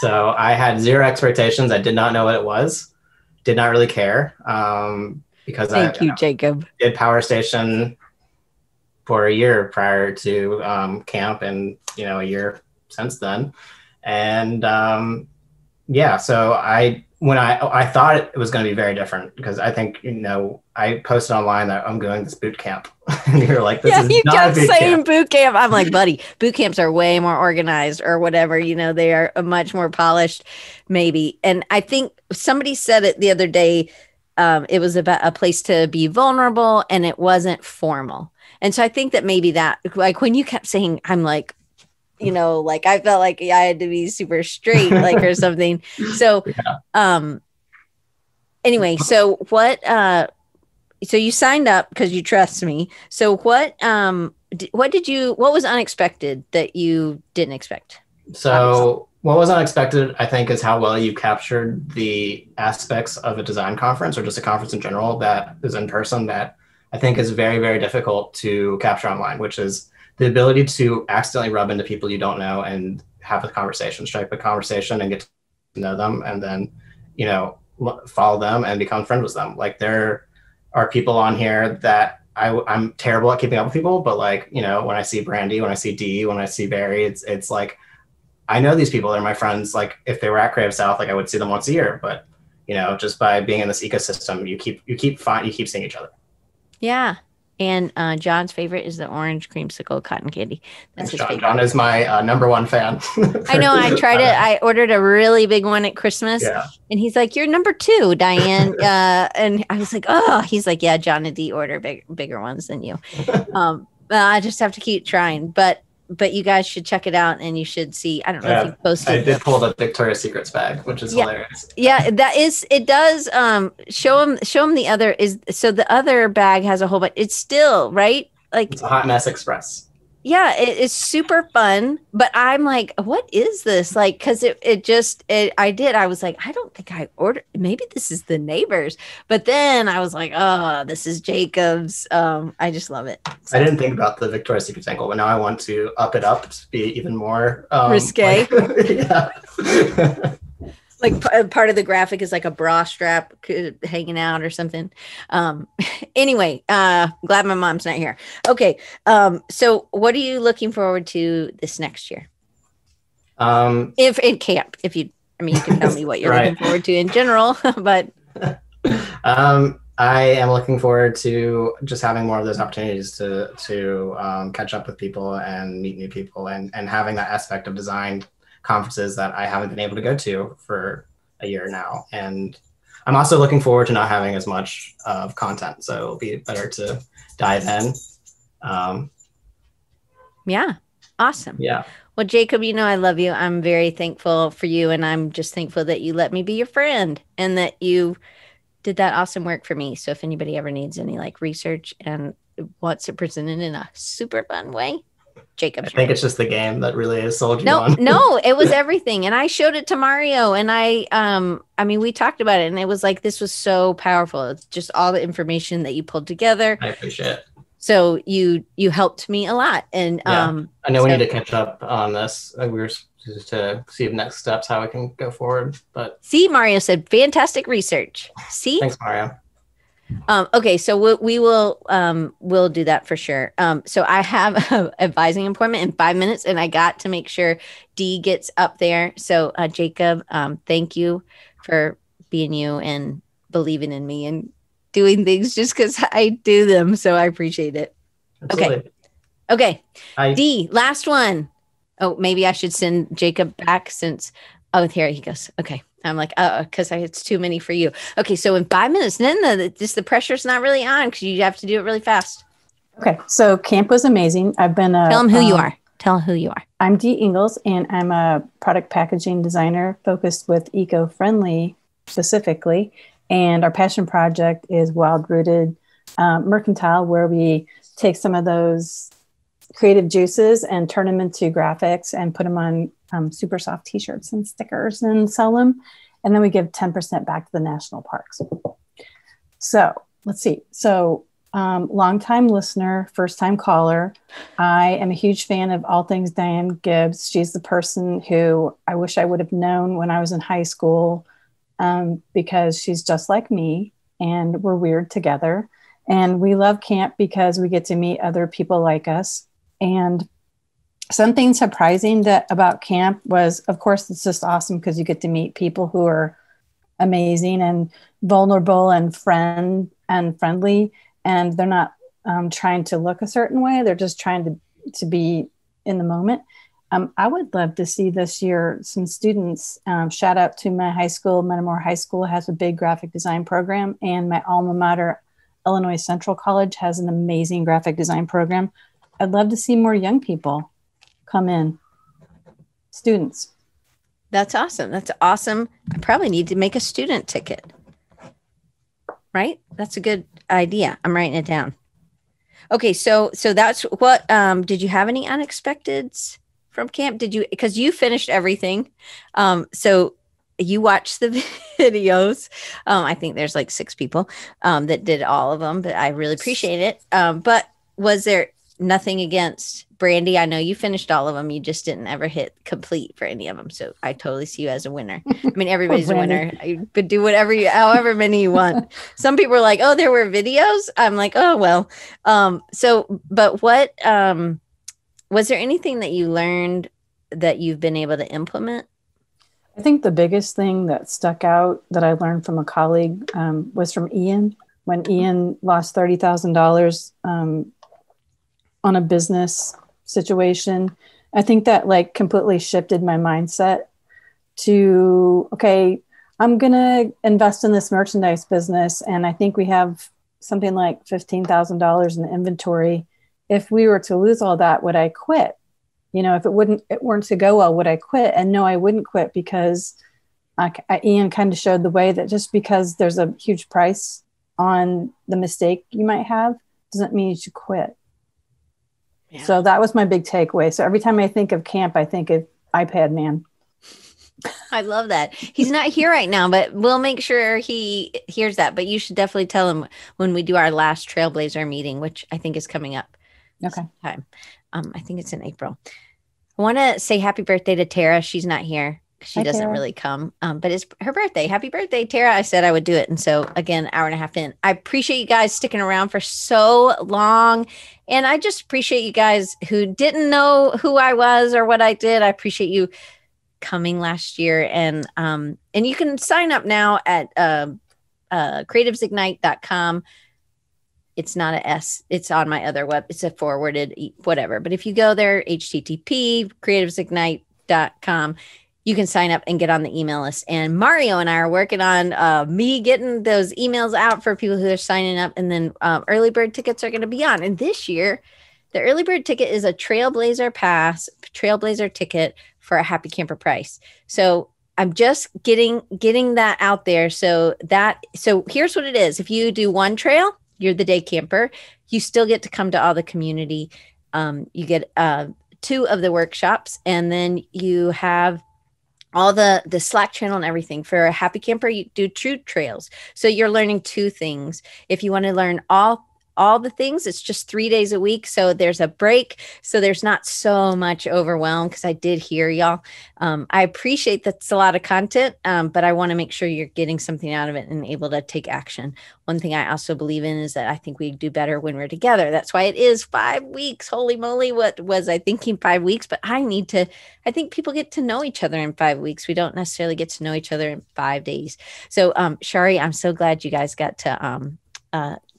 So I had zero expectations. I did not know what it was. Did not really care. Because Thank you, Jacob. Did Power Station for a year prior to camp, and a year since then. And so when I thought it was going to be very different, because I think I posted online that I'm going this boot camp, and you're like, this is you not kept a boot saying camp. boot camp. I'm like, buddy, boot camps are way more organized or whatever. They are much more polished, maybe. And I think somebody said it the other day. It was about a place to be vulnerable, and it wasn't formal. And so I think that maybe that, like, when you kept saying, I'm like, like I felt like I had to be super straight, like, or something. So, anyway, so what, so you signed up because you trust me. So what was unexpected that you didn't expect? So What was unexpected, I think, is how well you captured the aspects of a design conference or just a conference in general that is in person that I think is very, very difficult to capture online, which is the ability to accidentally rub into people you don't know and have a conversation, strike a conversation and get to know them, and then, you know, follow them and become friends with them. Like, there are people on here that I'm terrible at keeping up with people, but like, you know, when I see Brandy, when I see Dee, when I see Barry, it's like, I know these people, they're my friends. Like, if they were at Creative South, like I would see them once a year, but you know, just by being in this ecosystem, you keep seeing each other. Yeah. And John's favorite is the orange creamsicle cotton candy. That's his favorite. John is my #1 fan. I know. I tried it. I ordered a really big one at Christmas, and he's like, "You're #2, Diane." And I was like, "Oh." He's like, "Yeah, John and Dee order bigger ones than you." I just have to keep trying, but you guys should check it out, and you should see. I don't know if you posted. I did pull the Victoria's Secrets bag, which is hilarious. Yeah, that is. It does. Show them the other is. So the other bag has a whole bunch. It's still right. Like, it's a Hot Mess Express. Yeah, it's super fun, but I'm like, what is this? Like, because I was like, I don't think I ordered, maybe this is the neighbors. But then I was like, oh, this is Jacob's. I just love it. So. I didn't think about the Victoria's Secret angle, but now I want to up it up to be even more risque. Yeah. Like part of the graphic is like a bra strap hanging out or something. Anyway, glad my mom's not here. Okay. So what are you looking forward to this next year? If in camp, you can tell me what you're looking forward to in general, but. I am looking forward to just having more of those opportunities to catch up with people and meet new people and having that aspect of design conferences that I haven't been able to go to for a year now. And I'm also looking forward to not having as much of content. So it'll be better to dive in. Yeah. Awesome. Yeah. Well, Jacob, you know, I love you. I'm very thankful for you. And I'm just thankful that you let me be your friend and that you did that awesome work for me. So if anybody ever needs any like research and wants to present it in a super fun way, Jacob. I think it's just the game that really has sold you on. No, it was everything. And I showed it to Mario and we talked about it and it was like, this was so powerful. It's just all the information that you pulled together. I appreciate it. So you helped me a lot. And I know we need to catch up on this. We were to see next steps, how we can go forward. But see, Mario said, fantastic research. See? Thanks, Mario. Okay, so we'll do that for sure. So I have an advising appointment in 5 minutes, and I got to make sure Dee gets up there. So Jacob, thank you for being you and believing in me and doing things just because I do them. So I appreciate it. Absolutely. Okay. Dee, last one. Oh, maybe I should send Jacob back since. Oh, here he goes. Okay. I'm like, because it's too many for you. Okay, so in 5 minutes, then the pressure's not really on because you have to do it really fast. Okay, so camp was amazing. I've been tell them who you are. Tell them who you are. I'm Dee Ingalls, and I'm a product packaging designer focused with eco-friendly specifically. And our passion project is Wild Rooted Mercantile, where we take some of those creative juices and turn them into graphics and put them on super soft t-shirts and stickers and sell them. And then we give 10% back to the national parks. So let's see. So longtime listener, first time caller. I am a huge fan of all things Diane Gibbs. She's the person who I wish I would have known when I was in high school because she's just like me and we're weird together. And we love camp because we get to meet other people like us. And something surprising about camp was, of course, it's just awesome because you get to meet people who are amazing and vulnerable and friendly, and they're not trying to look a certain way. They're just trying to be in the moment. I would love to see this year some students. Shout out to my high school. Metamora High School has a big graphic design program, and my alma mater, Illinois Central College, has an amazing graphic design program. I'd love to see more young people come in. Students. That's awesome. That's awesome. I probably need to make a student ticket. Right? That's a good idea. I'm writing it down. Okay, so that's what did you have any unexpecteds from camp? Did you, because you finished everything. So you watched the videos. I think there's like 6 people that did all of them, but I really appreciate it. But was there nothing against Brandy? I know you finished all of them. You just didn't ever hit complete for any of them. So I totally see you as a winner. I mean, everybody's a winner. You could do whatever however many you want. Some people are like, oh, there were videos. I'm like, oh, well. But what, was there anything that you learned that you've been able to implement? I think the biggest thing that stuck out that I learned from a colleague was from Ian. When Ian lost $30,000 on a business situation, I think that like completely shifted my mindset to, okay, I'm going to invest in this merchandise business. And I think we have something like $15,000 in inventory. If we were to lose all that, would I quit? You know, if it weren't to go well, would I quit? And no, I wouldn't quit, because Ian kind of showed the way that just because there's a huge price on the mistake you might have doesn't mean you should quit. Yeah. So that was my big takeaway. So every time I think of camp, I think of iPad man. I love that. He's not here right now, but we'll make sure he hears that. But you should definitely tell him when we do our last Trailblazer meeting, which I think is coming up. Okay. Time. I think it's in April. I want to say happy birthday to Tara. She's not here. She doesn't really come, but it's her birthday. Happy birthday, Tara. I said I would do it. And so again, hour and a half in, I appreciate you guys sticking around for so long. And I just appreciate you guys who didn't know who I was or what I did. I appreciate you coming last year. And you can sign up now at creativesignite.com. It's not a S. It's on my other web. It's a forwarded whatever. But if you go there, http creativesignite.com, you can sign up and get on the email list. And Mario and I are working on me getting those emails out for people who are signing up. And then early bird tickets are going to be on. And this year, the early bird ticket is a Trailblazer pass, Trailblazer ticket for a happy camper price. So I'm just getting that out there. So here's what it is. If you do one trail, you're the day camper. You still get to come to all the community. You get 2 of the workshops, and then you have all the Slack channel and everything. For a happy camper, you do true trails. So you're learning 2 things. If you want to learn all the things, it's just 3 days a week. So there's a break. So there's not so much overwhelm, because I did hear y'all. I appreciate that's a lot of content, but I want to make sure you're getting something out of it and able to take action. One thing I also believe in is that I think we do better when we're together. That's why it is 5 weeks. Holy moly. What was I thinking 5 weeks? But I think people get to know each other in 5 weeks. We don't necessarily get to know each other in 5 days. So Shari, I'm so glad you guys got to,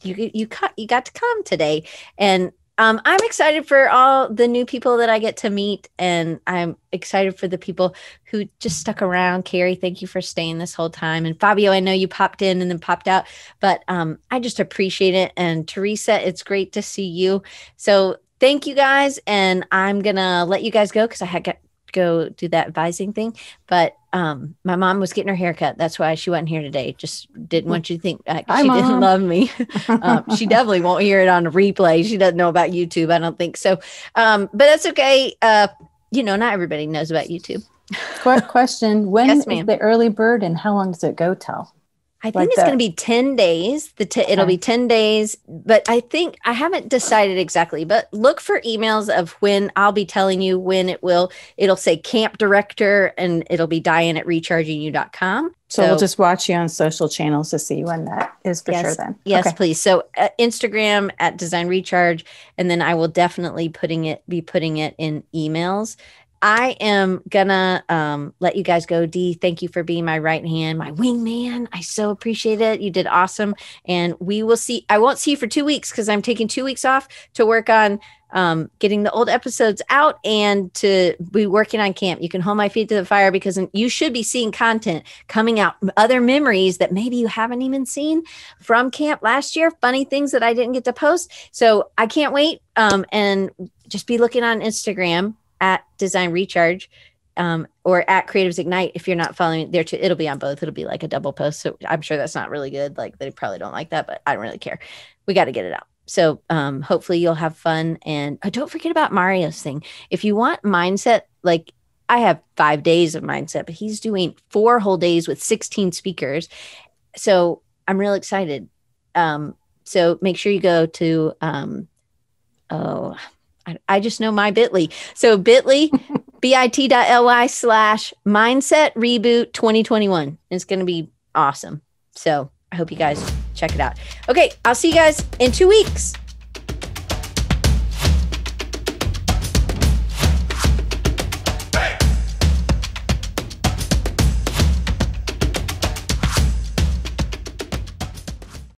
you got to come today, and I'm excited for all the new people that I get to meet, and I'm excited for the people who just stuck around. Carrie, thank you for staying this whole time, and Fabio, I know you popped in and then popped out, but I just appreciate it. And Teresa, it's great to see you. So thank you guys, and I'm gonna let you guys go because I had to go do that advising thing, but my mom was getting her haircut. That's why she wasn't here today. Just didn't want you to think she didn't love me. She definitely won't hear it on a replay. She doesn't know about YouTube. I don't think so. But that's okay. Not everybody knows about YouTube. Question. When is the early bird, and how long does it go till? I think it's going to be 10 days. It'll be 10 days, but I think I haven't decided exactly, but look for emails of when I'll be telling you when it'll say camp director, and it'll be Diane@rechargingyou.com. So we'll just watch you on social channels to see when that is for sure then. Yes, okay. Please. So Instagram @Design Recharge, and then I will definitely be putting it in emails. I am gonna let you guys go. Dee, thank you for being my right hand, my wingman. I so appreciate it. You did awesome. And we will see. I won't see you for 2 weeks because I'm taking 2 weeks off to work on getting the old episodes out and to be working on camp. You can hold my feet to the fire because you should be seeing content coming out, other memories that maybe you haven't even seen from camp last year, funny things that I didn't get to post. So I can't wait. And just be looking on Instagram @Design Recharge or @Creatives Ignite. If you're not following it there too, it'll be on both. It'll be like a double post. So I'm sure that's not really good. Like they probably don't like that, but I don't really care. We got to get it out. So hopefully you'll have fun. And don't forget about Mario's thing. If you want mindset, like I have 5 days of mindset, but he's doing 4 whole days with 16 speakers. So I'm real excited. So make sure you go to, I just know my Bitly. So Bitly, bit.ly/mindset reboot 2021. It's going to be awesome. So I hope you guys check it out. Okay. I'll see you guys in 2 weeks.